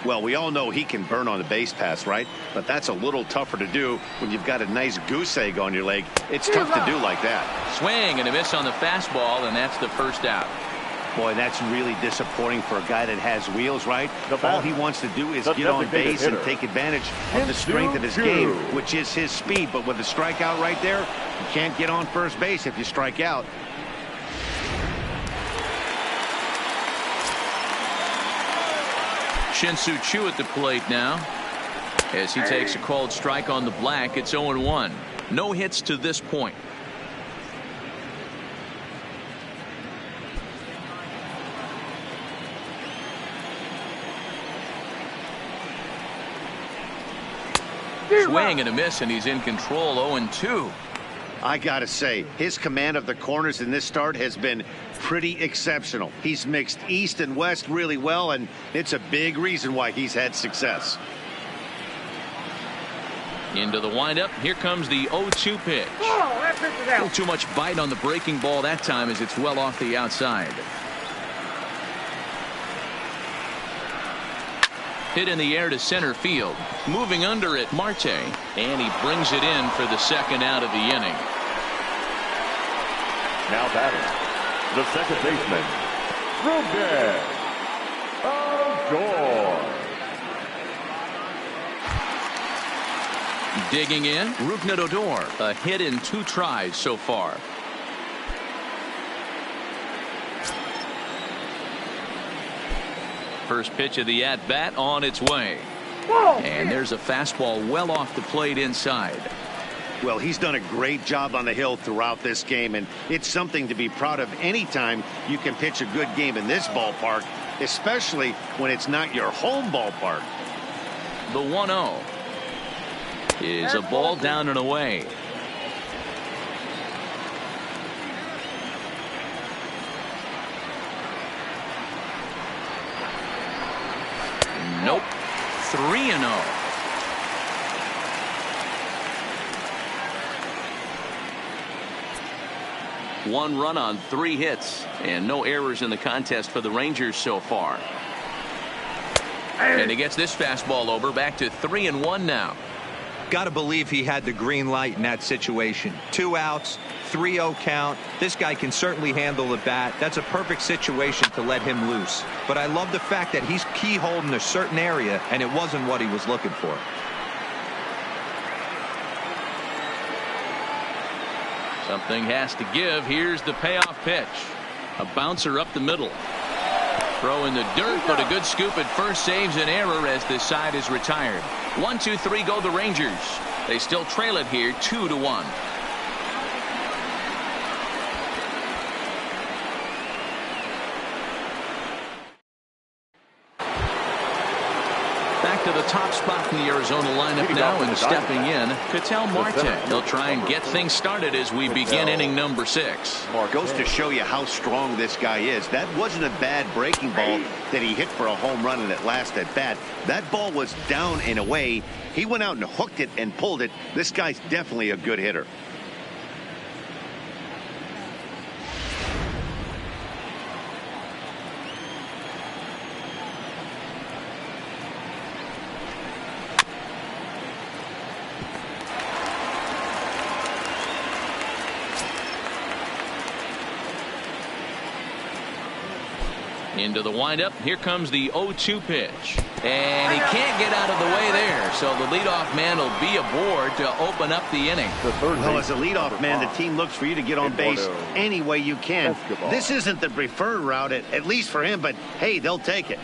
Well, we all know he can burn on the base pass, right? But that's a little tougher to do when you've got a nice goose egg on your leg. It's tough to do like that. Swing and a miss on the fastball, and that's the first out. Boy, that's really disappointing for a guy that has wheels, right? All he wants to do is get on base and take advantage of the strength of his game, which is his speed. But with a strikeout right there, you can't get on first base if you strike out. Shin-Soo Choo at the plate now. As he takes a called strike on the black, it's 0-1. No hits to this point. Swing and a miss, and he's in control. 0-2. I gotta say, his command of the corners in this start has been pretty exceptional. He's mixed east and west really well, and it's a big reason why he's had success. Into the windup. Here comes the 0-2 pitch. Oh, that pitch is A out. little too much bite on the breaking ball that time as it's well off the outside. Hit in the air to center field. Moving under it, Marte. And he brings it in for the second out of the inning. Now batting, the second baseman, Rugnet Odor. Digging in, Rugnet Odor. A hit in 2 tries so far. First pitch of the at-bat on its way. And there's a fastball well off the plate inside. Well, he's done a great job on the hill throughout this game, and it's something to be proud of anytime you can pitch a good game in this ballpark, especially when it's not your home ballpark. The 1-0 is a ball down and away. Nope. 3-0. One run on 3 hits and no errors in the contest for the Rangers so far. And he gets this fastball over. Back to 3-1 now. Got to believe he had the green light in that situation. 2 outs, 3-0 count. This guy can certainly handle the bat. That's a perfect situation to let him loose. But I love the fact that he's keyholed in a certain area, and it wasn't what he was looking for. Something has to give. Here's the payoff pitch. A bouncer up the middle. Throw in the dirt, but a good scoop at first saves an error as this side is retired. 1-2-3 go the Rangers. They still trail it here 2-1. Back to the top spot in the Arizona lineup now, and stepping in, Ketel Marte. He'll try and get things started as we begin inning number 6. Goes to show you how strong this guy is. That wasn't a bad breaking ball that he hit for a home run in that last at bat. That ball was down and away. He went out and hooked it and pulled it. This guy's definitely a good hitter. Into the windup. Here comes the 0-2 pitch. And he can't get out of the way there. So the leadoff man will be aboard to open up the inning. Well, as a leadoff man, the team looks for you to get on base any way you can. This isn't the preferred route, at least for him, but hey, they'll take it.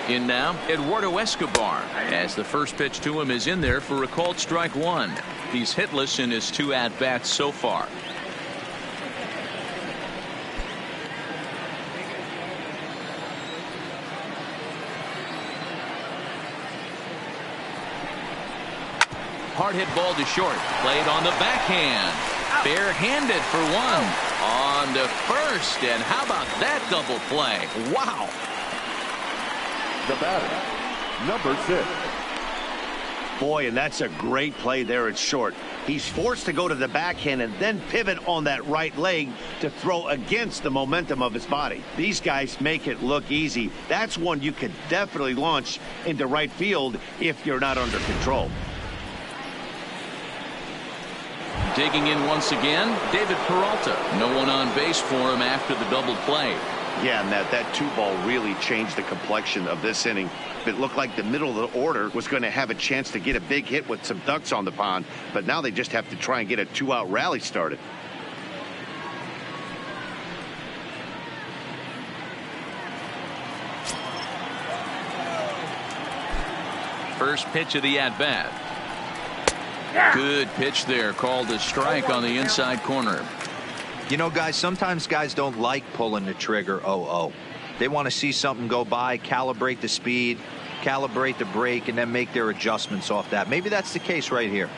In now, Eduardo Escobar, as the first pitch to him is in there for a called strike 1. He's hitless in his 2 at-bats so far. Hard hit ball to short. Played on the backhand. Barehanded for 1. On to first. And how about that double play? Wow. The batter, number 6. Boy, and that's a great play there at short. He's forced to go to the backhand and then pivot on that right leg to throw against the momentum of his body. These guys make it look easy. That's one you could definitely launch into right field if you're not under control. Digging in once again, David Peralta. No one on base for him after the double play. Yeah, and that 2-ball really changed the complexion of this inning. It looked like the middle of the order was going to have a chance to get a big hit with some ducks on the pond, but now they just have to try and get a 2-out rally started. First pitch of the at-bat. Good pitch there, called a strike on the inside corner. You know, guys, sometimes guys don't like pulling the trigger 0-0. They want to see something go by, calibrate the speed, calibrate the brake, and then make their adjustments off that. Maybe that's the case right here.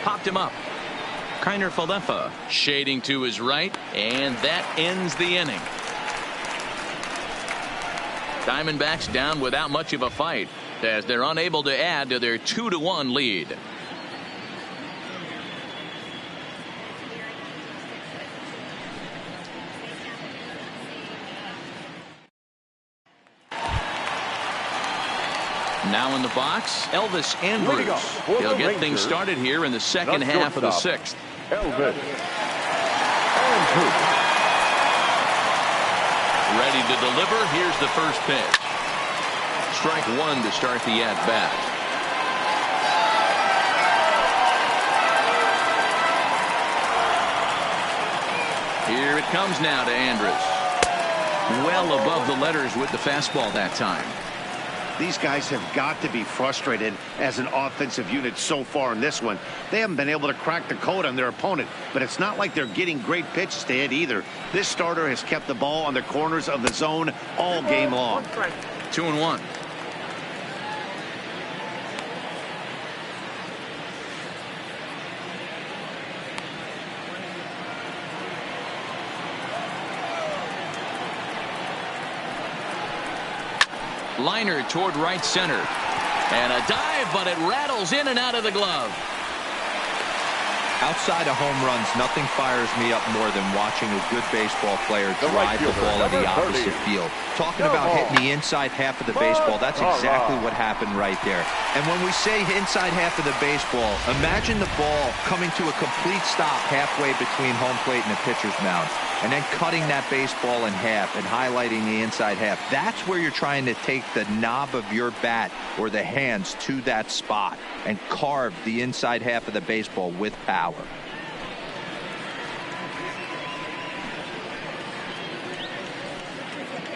Popped him up. Kiner Falefa shading to his right, and that ends the inning. Diamondbacks down without much of a fight as they're unable to add to their 2-1 lead. Now in the box, Elvis Andrus. He'll get things started here in the second half of the sixth. Elvis Andrus. Ready to deliver. Here's the first pitch. Strike one to start the at-bat. Here it comes now to Andrus. Well above the letters with the fastball that time. These guys have got to be frustrated as an offensive unit so far in this one. They haven't been able to crack the code on their opponent, but it's not like they're getting great pitches to hit either. This starter has kept the ball on the corners of the zone all game long. 2-1. Liner toward right center. And a dive, but it rattles in and out of the glove. Outside of home runs, nothing fires me up more than watching a good baseball player drive the ball at the opposite field. Talking about hitting the inside half of the baseball, that's exactly what happened right there. And when we say inside half of the baseball, imagine the ball coming to a complete stop halfway between home plate and the pitcher's mound, and then cutting that baseball in half and highlighting the inside half. That's where you're trying to take the knob of your bat or the hands to that spot and carve the inside half of the baseball with power.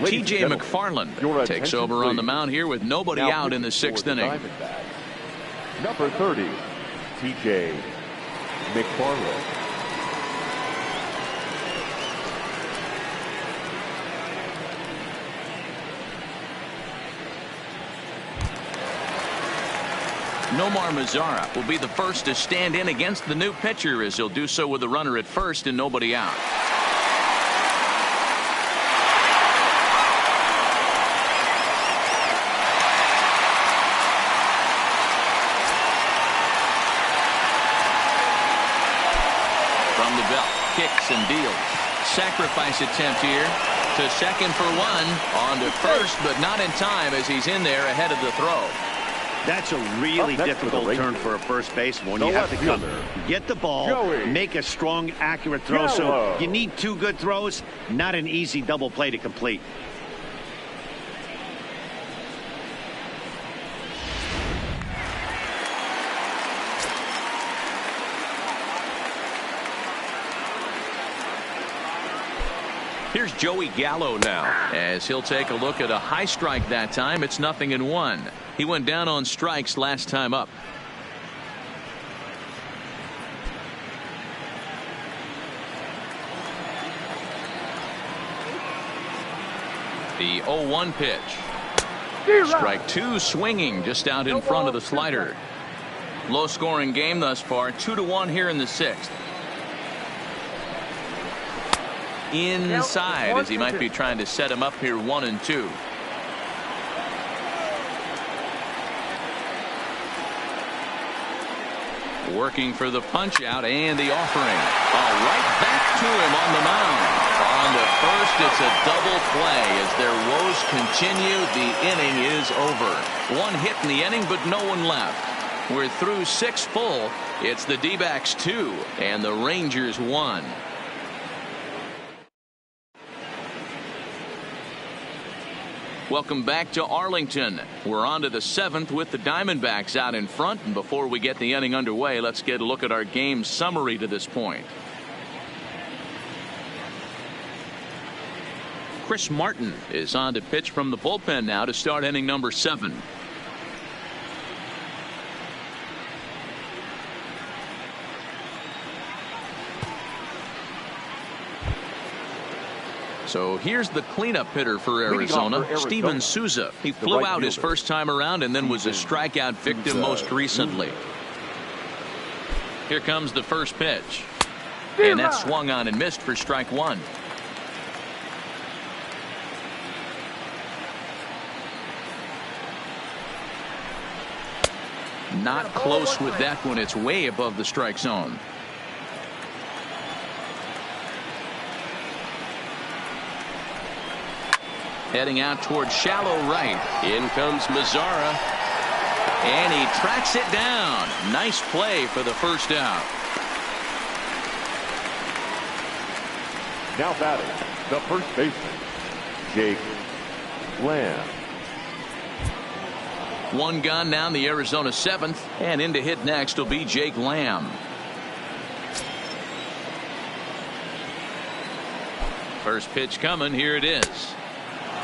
T.J. McFarland takes over on the mound here with nobody out in the sixth inning. Number 30, T.J. McFarland. Nomar Mazara will be the first to stand in against the new pitcher, as he'll do so with a runner at first and nobody out. From the belt, kicks and deals. Sacrifice attempt here to second for one. On to first, but not in time as he's in there ahead of the throw. That's a really difficult turn for a first baseman when you have to come get the ball, make a strong, accurate throw. So you need two good throws, not an easy double play to complete. Here's Joey Gallo now, as he'll take a look at a high strike that time. It's 0-1. He went down on strikes last time up. The 0-1 pitch. Strike two, swinging just out in front of the slider. Low scoring game thus far. 2-1 here in the sixth. Inside, as he might be trying to set him up here 1-2. Working for the punch out and the offering. Right back to him on the mound. On the first, it's a double play as their woes continue. The inning is over. One hit in the inning, but no one left. We're through 6 full. It's the D-backs 2 and the Rangers 1. Welcome back to Arlington. We're on to the 7th with the Diamondbacks out in front. And before we get the inning underway, let's get a look at our game summary to this point. Chris Martin is on to pitch from the bullpen now to start inning number 7. So here's the cleanup hitter for Arizona, Steven Souza. He flew out his first time around and then was a strikeout victim most recently. Here comes the first pitch. And that swung on and missed for strike 1. Not close with that one. It's way above the strike zone. Heading out towards shallow right. In comes Mazzara. And he tracks it down. Nice play for the first out. Now batting, the first baseman, Jake Lamb. One gone now in the Arizona 7th. And in to hit next will be Jake Lamb. First pitch coming. Here it is.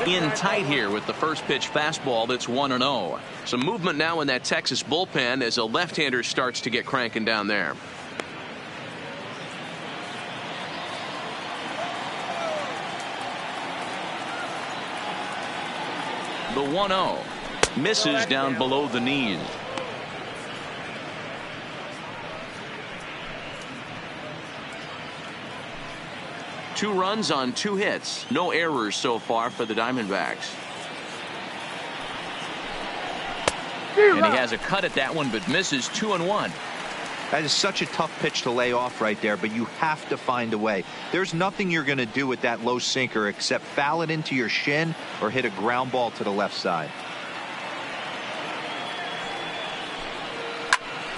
In tight here with the first pitch fastball that's 1-0. Some movement now in that Texas bullpen as a left-hander starts to get cranking down there. The 1-0 misses down below the knees. Two runs on 2 hits. No errors so far for the Diamondbacks. And he has a cut at that one, but misses 2-1. That is such a tough pitch to lay off right there, but you have to find a way. There's nothing you're going to do with that low sinker except foul it into your shin or hit a ground ball to the left side.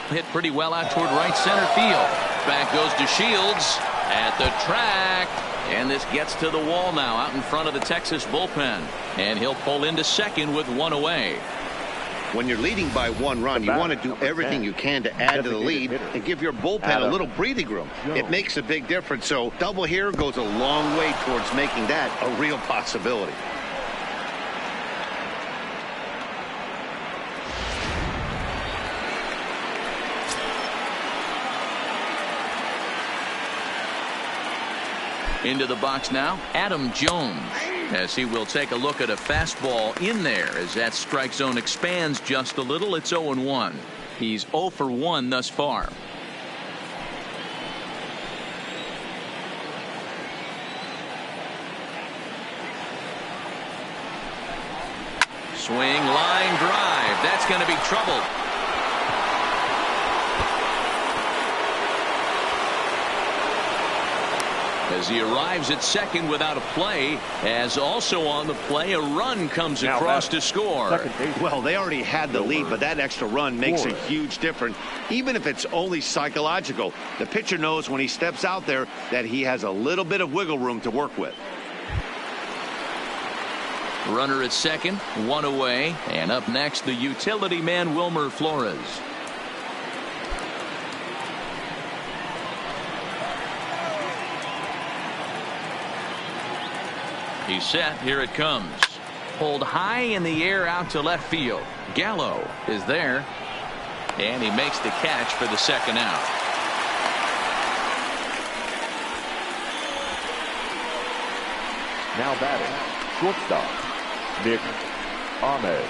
Hit pretty well out toward right center field. Back goes to Shields at the track. And this gets to the wall now out in front of the Texas bullpen. And he'll pull into second with 1 away. When you're leading by 1 run, you want to do everything you can to add to the lead and give your bullpen a little breathing room. It makes a big difference. So double here goes a long way towards making that a real possibility. Into the box now, Adam Jones, as he will take a look at a fastball in there as that strike zone expands just a little. It's 0-1. He's 0 for 1 thus far. Swing, line drive. That's going to be trouble. As he arrives at second without a play, as also on the play, a run comes across to score. Well, they already had the lead, but that extra run makes a huge difference. Even if it's only psychological, the pitcher knows when he steps out there that he has a little bit of wiggle room to work with. Runner at second, 1 away, and up next the utility man Wilmer Flores. He's set. Here it comes. Pulled high in the air out to left field. Gallo is there. And he makes the catch for the second out. Now batting, shortstop, Nick Ahmed.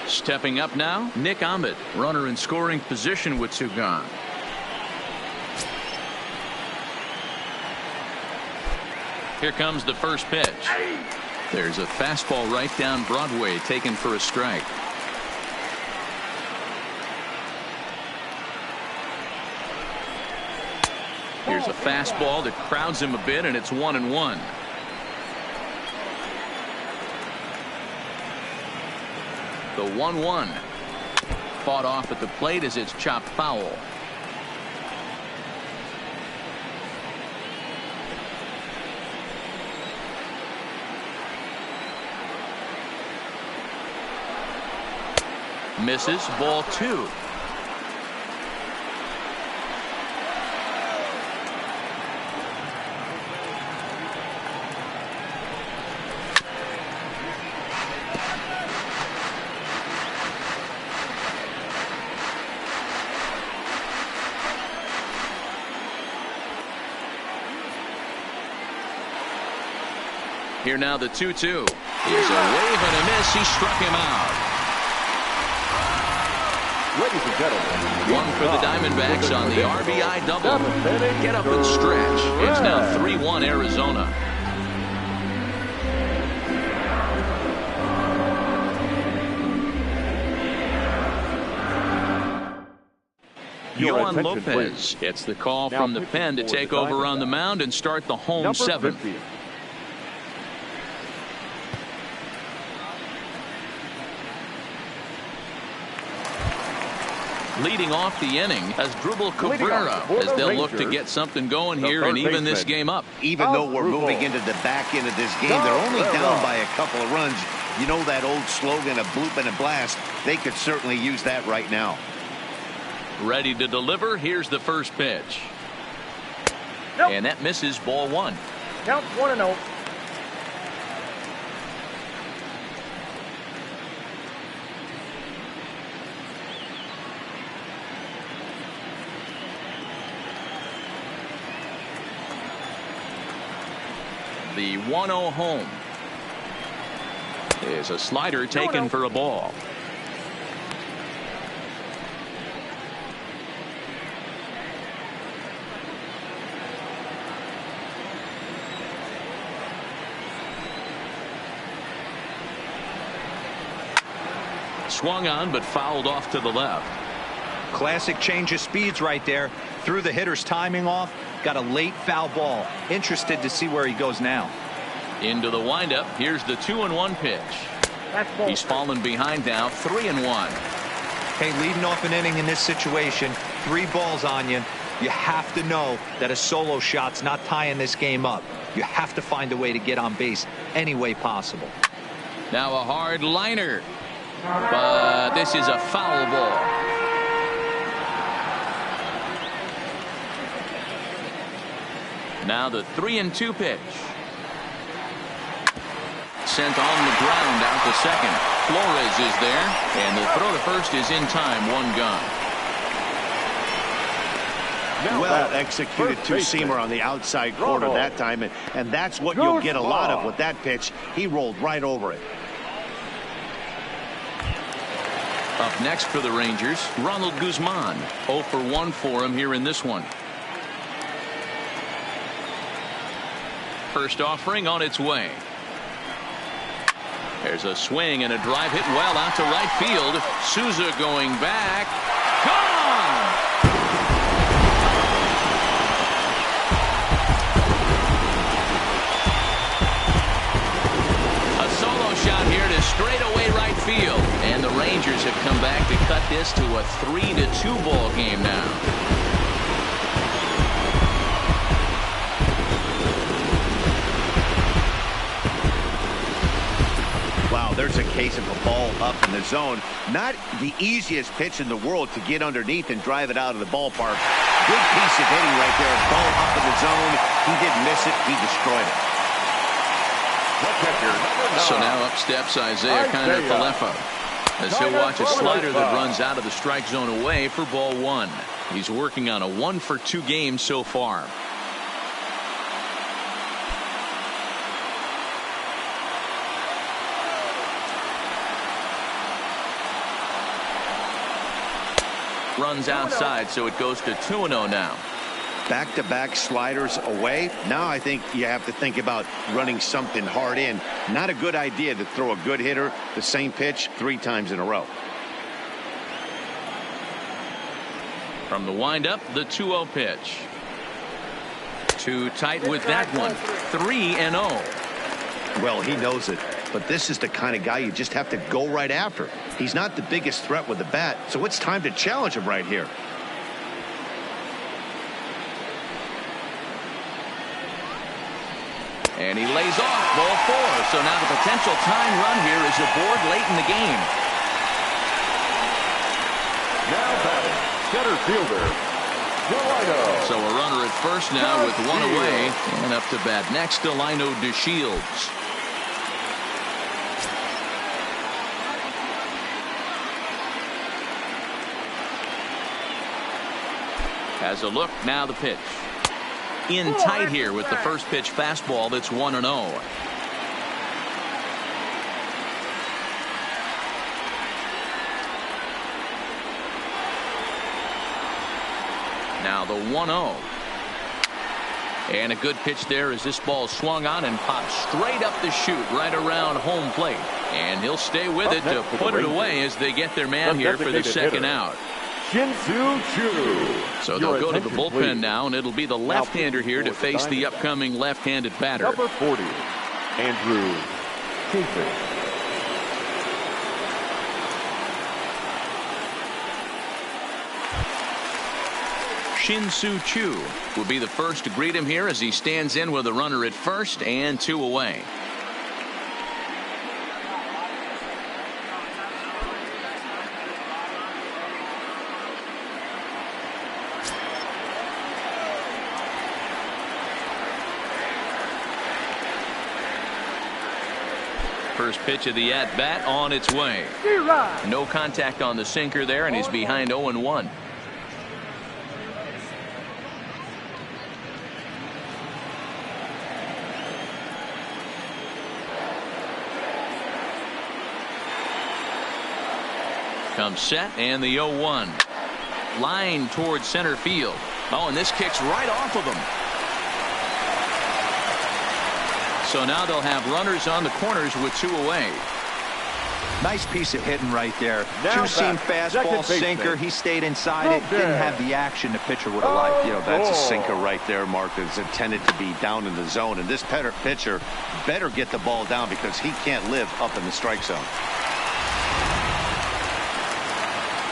Stepping up now, Nick Ahmed. Runner in scoring position with 2 gone. Here comes the first pitch. There's a fastball right down Broadway taken for a strike. Here's a fastball that crowds him a bit, and it's 1-1. The 1-1. Fought off at the plate as it's chopped foul. Misses, ball 2. Here now the 2-2. Here's a wave and a miss. He struck him out. Ladies and gentlemen, One for the Diamondbacks on the RBI double. Get up and stretch. It's now 3-1 Arizona. Yohan Lopez gets the call from the pen to take over on the mound and start the home 7th. Leading off the inning as Dribble Cabrera, as they'll look to get something going here and even this game up. Even though we're moving into the back end of this game, they're only down by a couple of runs. You know that old slogan of bloop and a blast. They could certainly use that right now. Ready to deliver. Here's the first pitch. And that misses, ball 1. Count 1-0. The 1-0 home is a slider taken for a ball. Swung on but fouled off to the left. Classic change of speeds right there. Threw the hitter's timing off. Got a late foul ball. Interested to see where he goes now. Into the windup. Here's the 2-1 pitch. He's fallen behind now, 3-1. Hey, leading off an inning in this situation, 3 balls on you. You have to know that a solo shot's not tying this game up. You have to find a way to get on base any way possible. Now a hard liner. But this is a foul ball. Now the 3-2 pitch. Sent on the ground out to second. Flores is there, and the throw to first is in time. 1 gone. Well executed two-seamer on the outside corner that time, and that's what you'll get a lot of with that pitch. He rolled right over it. Up next for the Rangers, Ronald Guzman. 0 for 1 for him here in this one. First offering on its way. There's a swing and a drive hit well out to right field. Souza going back. Gone! A solo shot here to straightaway right field. And the Rangers have come back to cut this to a 3-2 ball game now. There's a case of a ball up in the zone. Not the easiest pitch in the world to get underneath and drive it out of the ballpark. Good piece of hitting right there. Ball up in the zone. He didn't miss it. He destroyed it. So now up steps Isaiah Kiner-Falefa as he'll watch a slider that runs out of the strike zone away for ball 1. He's working on a 1 for 2 game so far. Runs outside, so it goes to 2-0 now. Back-to-back sliders away. Now I think you have to think about running something hard in. Not a good idea to throw a good hitter the same pitch 3 times in a row. From the windup, the 2-0 pitch. Too tight with that one. 3-0. Well, he knows it, but this is the kind of guy you just have to go right after. He's not the biggest threat with the bat, so it's time to challenge him right here. And he lays off ball 4. So now the potential tying run here is aboard late in the game. Now batting, center fielder, Delino. So a runner at first now with one away. And up to bat next, Delino DeShields. Has a look, now the pitch. In tight here with the first pitch fastball that's 1-0. Now the 1-0. And a good pitch there as this ball swung on and popped straight up the chute right around home plate. And he'll stay with it to put it away as they get their man here for the second out. Shin-Soo Choo. So they'll go to the bullpen now, and it'll be the left-hander here to face the upcoming left-handed batter. Number 40, Andrew Chafin. Shin-Soo Choo will be the first to greet him here as he stands in with a runner at first and 2 away. First pitch of the at-bat on its way. No contact on the sinker there, and he's behind 0-1. Comes set, and the 0-1. Line towards center field. Oh, and this kicks right off of him. So now they'll have runners on the corners with 2 away. Nice piece of hitting right there. Now Two-seam fastball, sinker. He stayed inside it. Didn't have the action the pitcher would have liked. You know, that's a sinker right there, Mark. It's intended to be down in the zone. And this pitcher better get the ball down because he can't live up in the strike zone.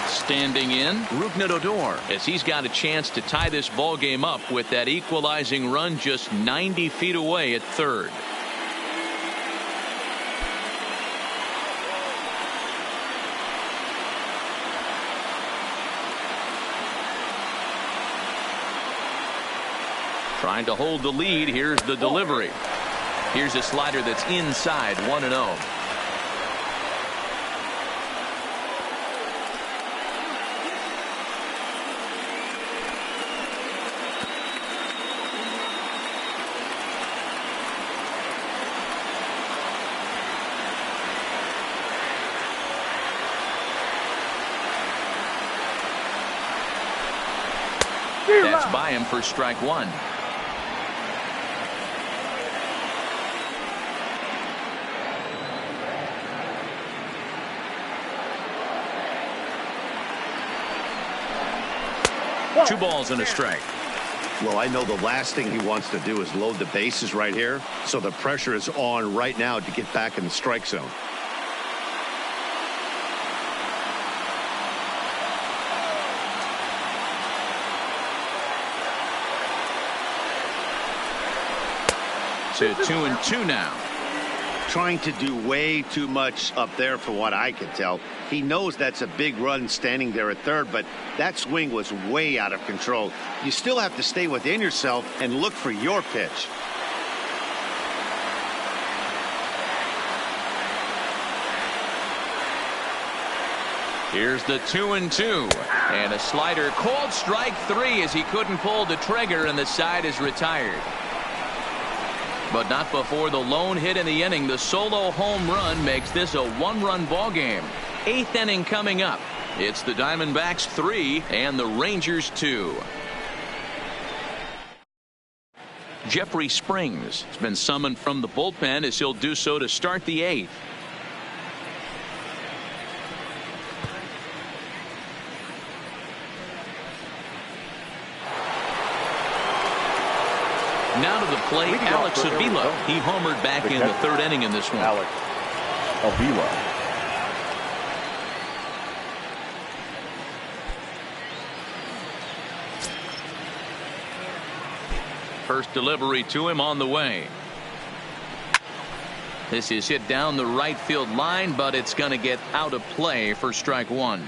Standing in, Rougned Odor, as he's got a chance to tie this ball game up with that equalizing run just 90 feet away at third. Trying to hold the lead. Here's the delivery. Here's a slider that's inside, 1-0. That's by him for strike 1. Two balls and a strike. Well, I know the last thing he wants to do is load the bases right here. So the pressure is on right now to get back in the strike zone. To 2-2 now. Trying to do way too much up there for what I can tell. He knows that's a big run standing there at third, but that swing was way out of control. You still have to stay within yourself and look for your pitch. Here's the 2-2. And a slider called strike 3 as he couldn't pull the trigger, and the side is retired. But not before the lone hit in the inning. The solo home run makes this a 1-run ball game. 8th inning coming up. It's the Diamondbacks 3 and the Rangers 2. Jeffrey Springs has been summoned from the bullpen as he'll do so to start the 8th. Now to the plate, Alex Avila. He homered back in the 3rd inning in this one. Alex Avila. First delivery to him on the way. This is hit down the right field line, but it's going to get out of play for strike one.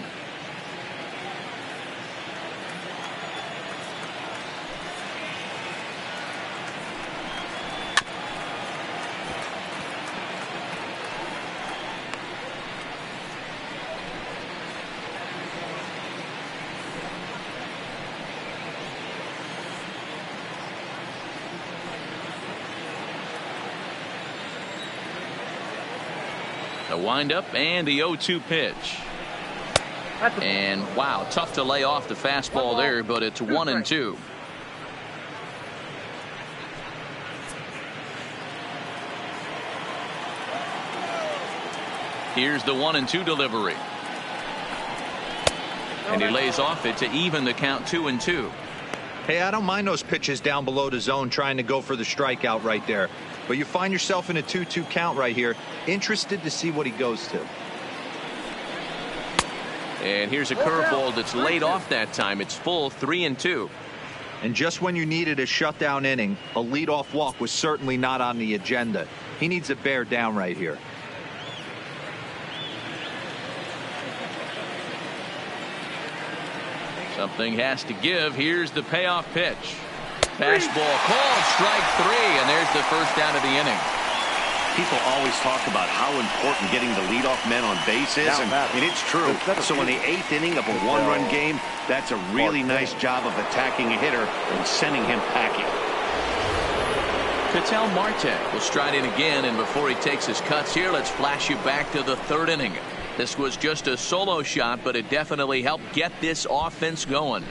The windup and the 0-2 pitch. And wow, tough to lay off the fastball there, but it's 1-2. Here's the 1-2 delivery. And he lays off it to even the count 2-2. Hey, I don't mind those pitches down below the zone trying to go for the strikeout right there. But you find yourself in a 2-2 count right here. Interested to see what he goes to. And here's a curveball that's laid off that time. It's full 3-2. And just when you needed a shutdown inning, a leadoff walk was certainly not on the agenda. He needs to bear down right here. Something has to give. Here's the payoff pitch. Fastball called, strike three, and there's the first out of the inning. People always talk about how important getting the leadoff men on base is, and it's true. So in the 8th inning of a one-run game, that's a really nice job of attacking a hitter and sending him packing. Ketel Marte will stride in again, and before he takes his cuts here, let's flash you back to the 3rd inning. This was just a solo shot, but it definitely helped get this offense going.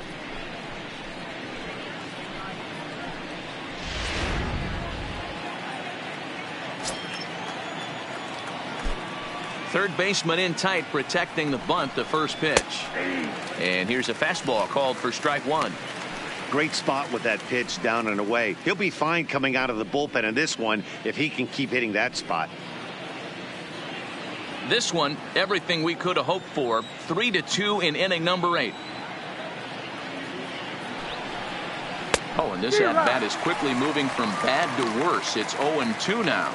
Third baseman in tight, protecting the bunt, the first pitch. And here's a fastball called for strike one. Great spot with that pitch down and away. He'll be fine coming out of the bullpen in this one if he can keep hitting that spot. This one, everything we could have hoped for. 3-2 in inning number 8. Oh, and this at-bat is quickly moving from bad to worse. It's 0-2 now.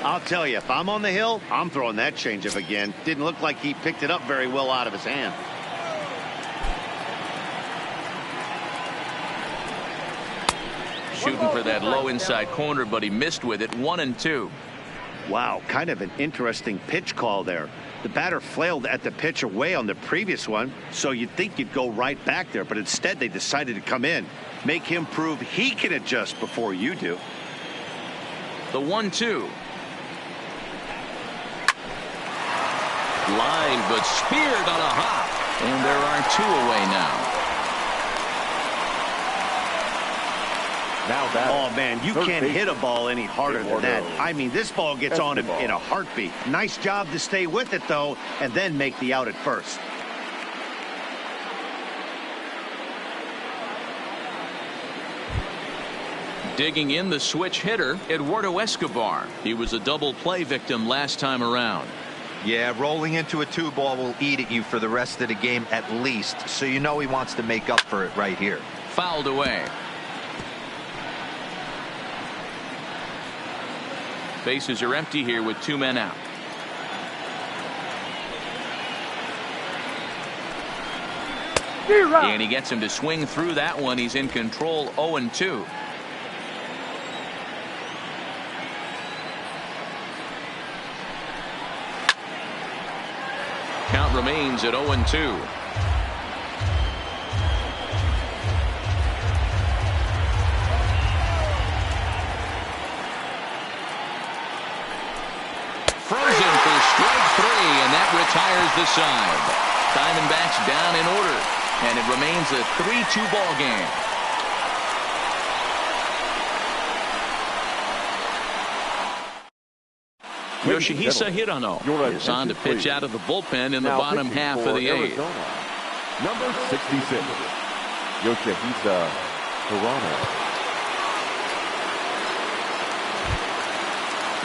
I'll tell you, if I'm on the hill, I'm throwing that changeup again. Didn't look like he picked it up very well out of his hand. Shooting for that low inside corner, but he missed with it. 1-2. Wow, kind of an interesting pitch call there. The batter flailed at the pitch away on the previous one, so you'd think you'd go right back there, but instead they decided to come in. Make him prove he can adjust before you do. The 1-2. Line, but speared on a hop. And there are 2 away now. Oh, man, you can't hit a ball any harder than that. I mean, this ball gets on him in a heartbeat. Nice job to stay with it, though, and then make the out at first. Digging in the switch hitter, Eduardo Escobar. He was a double play victim last time around. Yeah, rolling into a 2-ball will eat at you for the rest of the game at least, so you know he wants to make up for it right here. Fouled away. Bases are empty here with 2 men out. And he gets him to swing through that one. He's in control. 0-2. Count remains at 0-2. Frozen for strike 3, and that retires the side. Diamondbacks down in order, and it remains a 3-2 ball game. Yoshihisa Hirano is on to pitch out of the bullpen in the bottom half of the 8th. Number 66, Yoshihisa Hirano.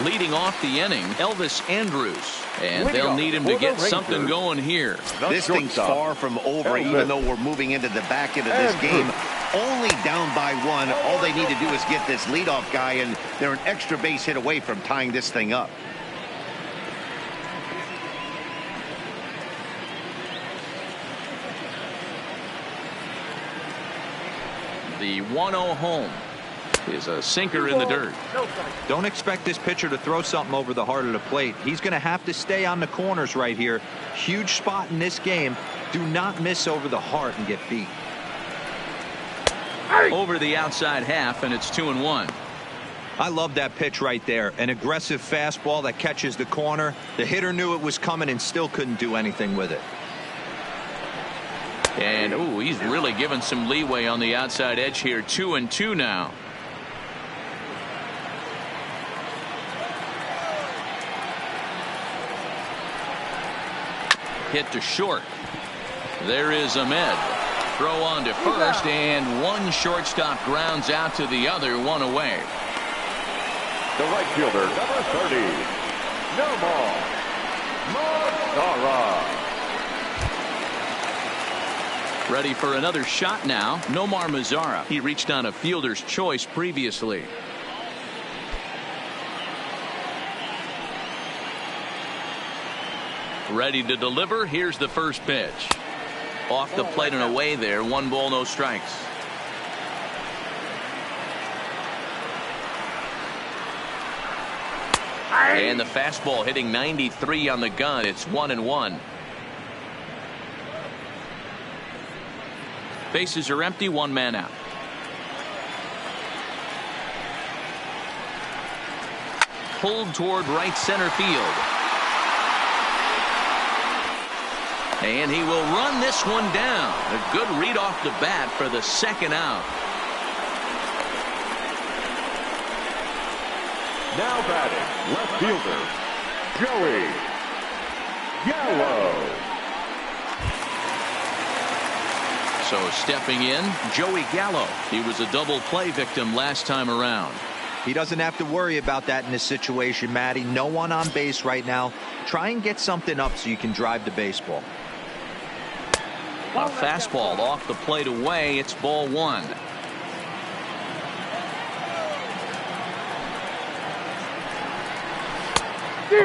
Leading off the inning, Elvis Andrus, and they'll need him to get something going here. This thing's far from over, even though we're moving into the back end of this game. only down by 1. All they need to do is get this leadoff guy, and they're an extra base hit away from tying this thing up. The 1-0 home is a sinker in the dirt. Don't expect this pitcher to throw something over the heart of the plate. He's going to have to stay on the corners right here. Huge spot in this game. Do not miss over the heart and get beat. Over the outside half, and it's 2-1. I love that pitch right there. An aggressive fastball that catches the corner. The hitter knew it was coming and still couldn't do anything with it. And ooh, he's really given some leeway on the outside edge here. 2-2 now. Hit to short. There is Ahmed. Throw on to first, and one shortstop grounds out to the other, one away. The right fielder, number 30, Nomar Mazara. Ready for another shot now. Nomar Mazara. He reached on a fielder's choice previously. Ready to deliver. Here's the first pitch. Off the plate and away there. 1 ball, no strikes. And the fastball hitting 93 on the gun. It's 1-1. Bases are empty. 1 man out. Pulled toward right center field. And he will run this one down. A good read off the bat for the second out. Now batting, left fielder, Joey Gallo. So stepping in, Joey Gallo. He was a double play victim last time around. He doesn't have to worry about that in this situation, Matty. No one on base right now. Try and get something up so you can drive the baseball. A fastball off the plate away. It's ball 1.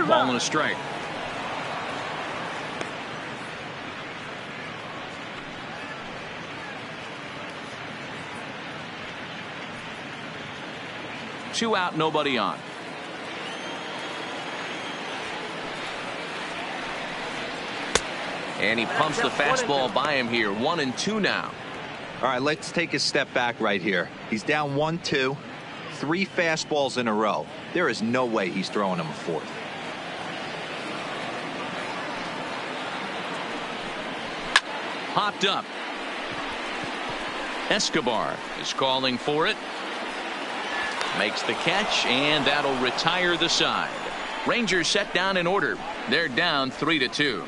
Ball and a strike. Two out, nobody on. And he pumps the fastball by him here. 1-2 now. All right, let's take a step back right here. He's down 1-2, 3 fastballs in a row. There is no way he's throwing him a fourth. Popped up. Escobar is calling for it. Makes the catch, and that'll retire the side. Rangers set down in order. They're down 3-2.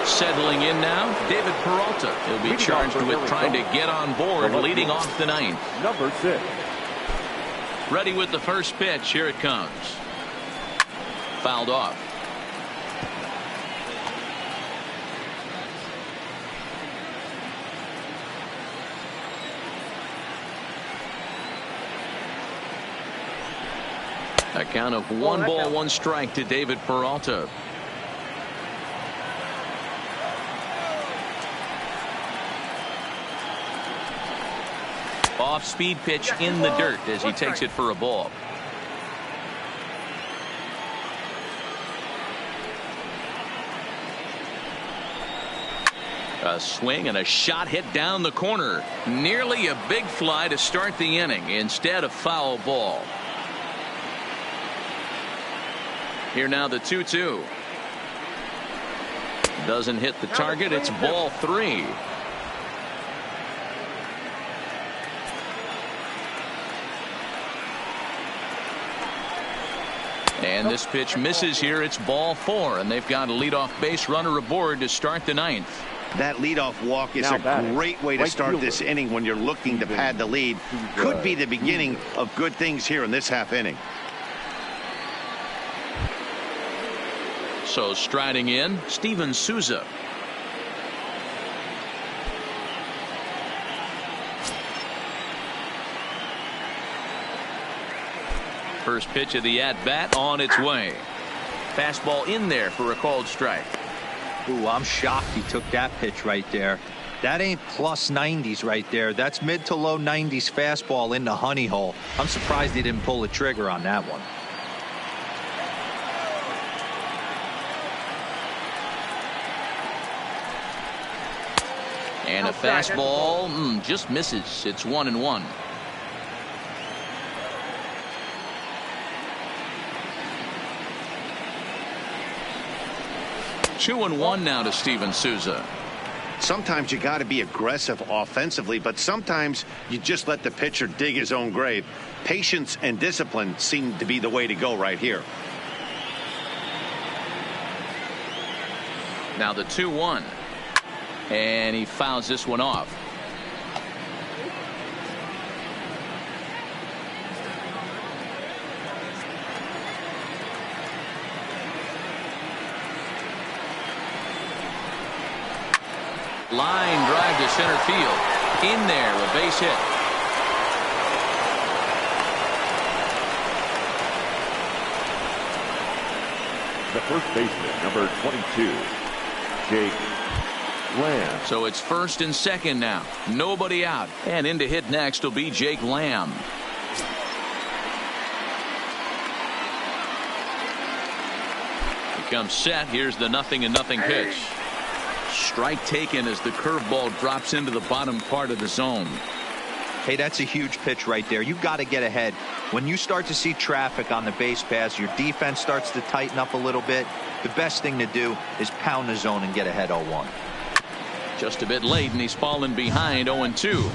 Settling in now, David Peralta. He'll be charged with trying to get on board, leading off the 9th. Number 6. Ready with the first pitch. Here it comes. Fouled off. A count of 1 ball, 1 strike to David Peralta. Off-speed pitch in the dirt as he takes it for a ball. A swing and a shot hit down the corner. Nearly a big fly to start the inning. Instead, a foul ball. Here now the 2-2. Doesn't hit the target. It's ball 3. And this pitch misses here. It's ball 4, and they've got a leadoff base runner aboard to start the 9th. That leadoff walk is a great way to start this inning when you're looking to pad the lead. Could be the beginning of good things here in this half inning. So striding in, Steven Souza. First pitch of the at-bat on its way. Fastball in there for a called strike. Ooh, I'm shocked he took that pitch right there. That ain't plus 90s right there. That's mid to low 90s fastball in the honey hole. I'm surprised he didn't pull the trigger on that one. And a fastball just misses. It's 1-1. Two and one now to Steven Souza. Sometimes you got to be aggressive offensively, but sometimes you just let the pitcher dig his own grave. Patience and discipline seem to be the way to go right here. Now the 2-1. And he fouls this one off. Line drive to center field. In there, a base hit. The first baseman, number 22, Jake Lamb. So it's first and second now. Nobody out. And in to hit next will be Jake Lamb. He comes set. Here's the 0-0 pitch. Strike taken as the curveball drops into the bottom part of the zone. Hey, that's a huge pitch right there. You've got to get ahead. When you start to see traffic on the base pass, your defense starts to tighten up a little bit. The best thing to do is pound the zone and get ahead 0-1. Just a bit late, and he's fallen behind 0-2.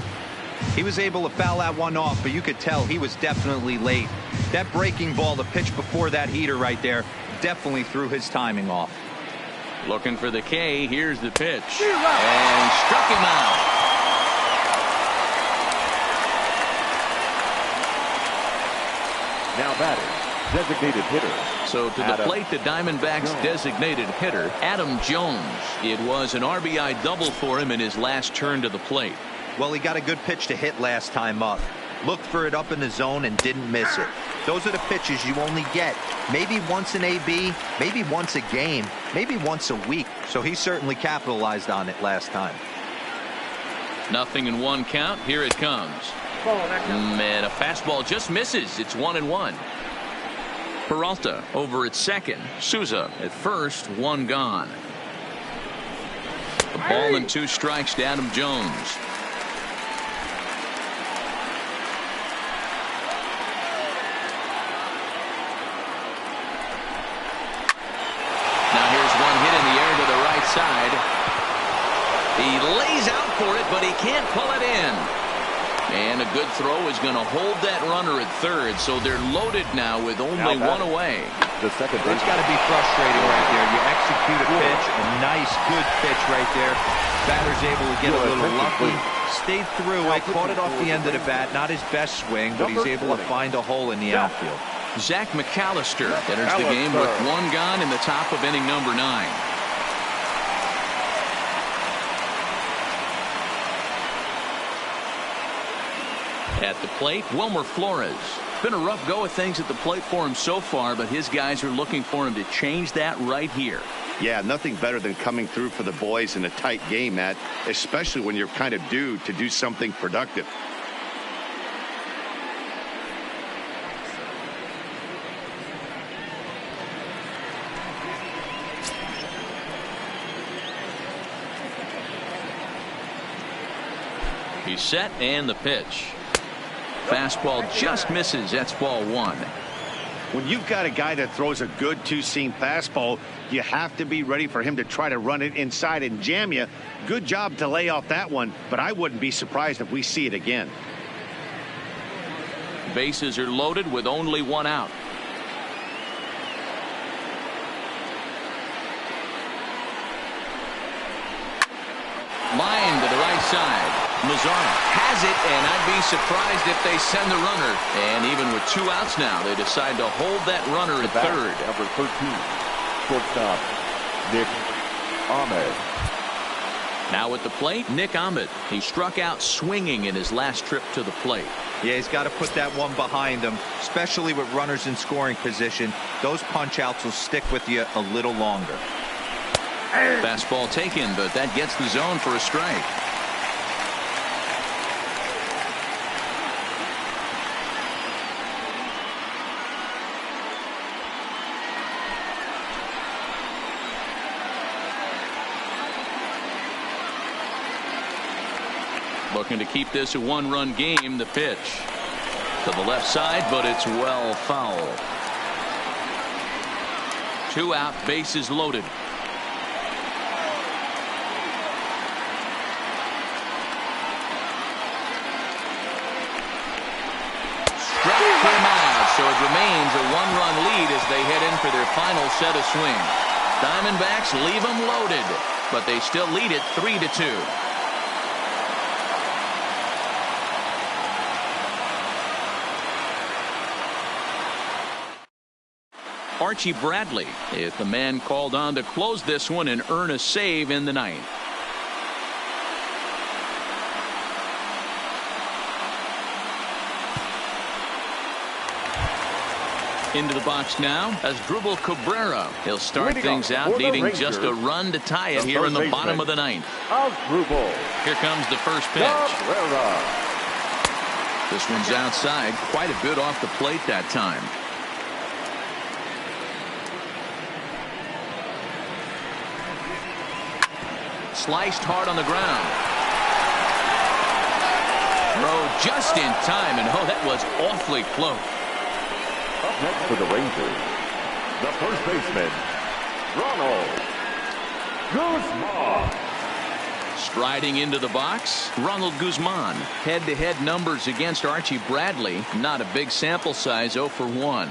He was able to foul that one off, but you could tell he was definitely late. That breaking ball, the pitch before that heater right there, definitely threw his timing off. Looking for the K. Here's the pitch. And he struck him out. Now batting, designated hitter. So to the plate, the Diamondbacks' designated hitter, Adam Jones. It was an RBI double for him in his last turn to the plate. Well, he got a good pitch to hit last time up. Looked for it up in the zone and didn't miss it. Those are the pitches you only get maybe once in AB, maybe once a game, maybe once a week. So he certainly capitalized on it last time. 0-1 count. Here it comes. And a fastball just misses. It's 1-1. Peralta over at second. Souza at first. One gone. A ball and 2 strikes to Adam Jones. Side. He lays out for it, but he can't pull it in. And a good throw is going to hold that runner at third, so they're loaded now with only one away. The second It's got to be frustrating right there. You execute a pitch, a nice, good pitch right there. Batter's able to get a little lucky. Stayed through it, caught it off the end of the bat. Not his best swing, but he's able to find a hole in the outfield. Zach McAllister enters the game with 1 gone in the top of inning number 9. At the plate, Wilmer Flores. Been a rough go of things at the plate for him so far, but his guys are looking for him to change that right here. Yeah, nothing better than coming through for the boys in a tight game, Matt, especially when you're kind of due to do something productive. He's set, and the pitch. Fastball just misses. That's ball 1. When you've got a guy that throws a good 2-seam fastball, you have to be ready for him to try to run it inside and jam you. Good job to lay off that one, but I wouldn't be surprised if we see it again. Bases are loaded with only 1 out. Line to the right side. Mazzara has it, and I'd be surprised if they send the runner. And even with 2 outs now, they decide to hold that runner at third. Number 13, Shortstop, Nick Ahmed. Now at the plate, Nick Ahmed. He struck out swinging in his last trip to the plate. Yeah, he's got to put that one behind him, especially with runners in scoring position. Those punch outs will stick with you a little longer. Fastball taken, but that gets the zone for a strike. Looking to keep this a one-run game. The pitch to the left side, but it's well fouled. 2 out, bases loaded. Struck him out, so it remains a one-run lead as they head in for their final set of swings. Diamondbacks leave them loaded, but they still lead it 3-2. Archie Bradley is the man called on to close this one and earn a save in the ninth. Into the box now as Drupal Cabrera. He'll start things out needing just a run to tie it here in the bottom of the ninth. Here comes the first pitch. This one's outside, quite a bit off the plate that time. Sliced hard on the ground. Throw just in time, and oh, that was awfully close. Up next for the Rangers, the first baseman, Ronald Guzman. Striding into the box, Ronald Guzman. Head-to-head numbers against Archie Bradley. Not a big sample size, 0 for 1.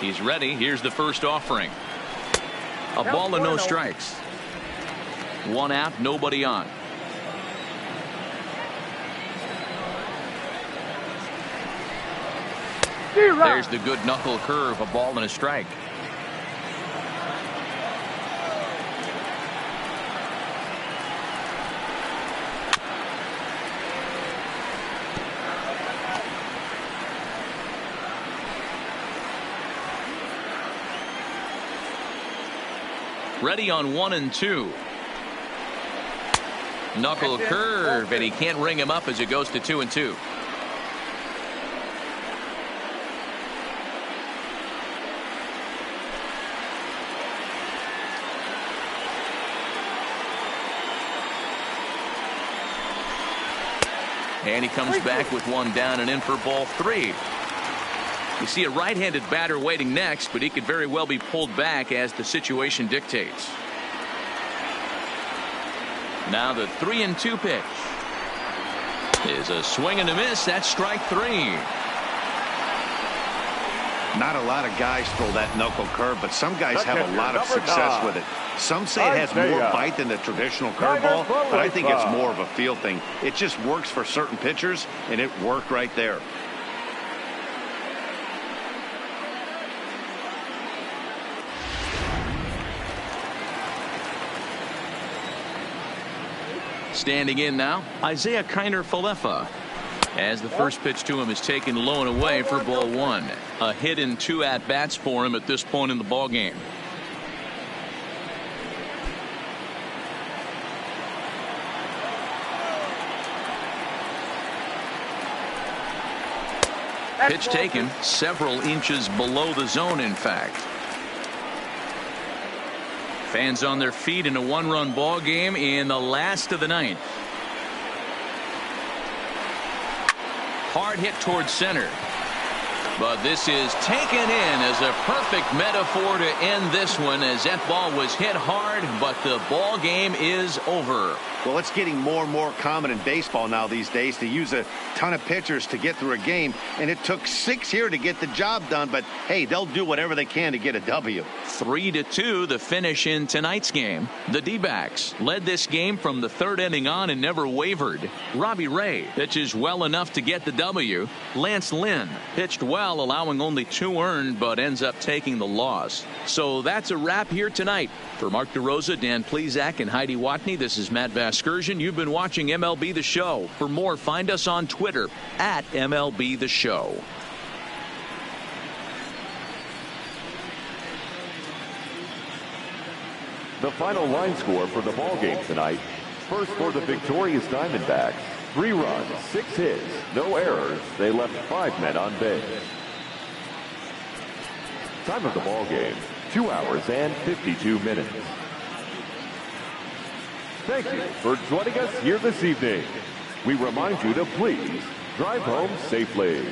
He's ready. Here's the first offering. A ball and no strikes. 1 out, nobody on. There's the good knuckle curve, a ball and a strike. Ready on 1 and 2. Knuckle curve, and he can't ring him up as it goes to 2 and 2. And he comes back with 1 down and in for ball 3. You see a right-handed batter waiting next, but he could very well be pulled back as the situation dictates. Now the 3 and 2 pitch is a swing and a miss. That's strike 3. Not a lot of guys throw that knuckle curve, but some guys have a lot of success with it. Some say it has more bite than the traditional curveball, but I think it's more of a feel thing. It just works for certain pitchers, and it worked right there. Standing in now, Isaiah Kiner-Falefa, as the first pitch to him is taken low and away for ball 1. A hit in 2 at-bats for him at this point in the ball game. Pitch taken several inches below the zone, in fact. Fans on their feet in a 1-run ball game in the last of the ninth. Hard hit towards center. But this is taken in as a perfect metaphor to end this one, as that ball was hit hard, but the ball game is over. Well, it's getting more and more common in baseball now these days to use a ton of pitchers to get through a game, and it took 6 here to get the job done, but hey, they'll do whatever they can to get a W. 3-2 the finish in tonight's game. The D-backs led this game from the 3rd inning on and never wavered. Robbie Ray pitches well enough to get the W. Lance Lynn pitched well well, allowing only 2 earned, but ends up taking the loss. So that's a wrap here tonight. For Mark DeRosa, Dan Plezak, and Heidi Watney, this is Matt Vasgersian. You've been watching MLB The Show. For more, find us on Twitter at MLB The Show. The final line score for the ball game tonight. First for the victorious Diamondbacks. 3 runs, 6 hits, no errors. They left 5 men on base. Time of the ball game, 2 hours and 52 minutes. Thank you for joining us here this evening. We remind you to please drive home safely.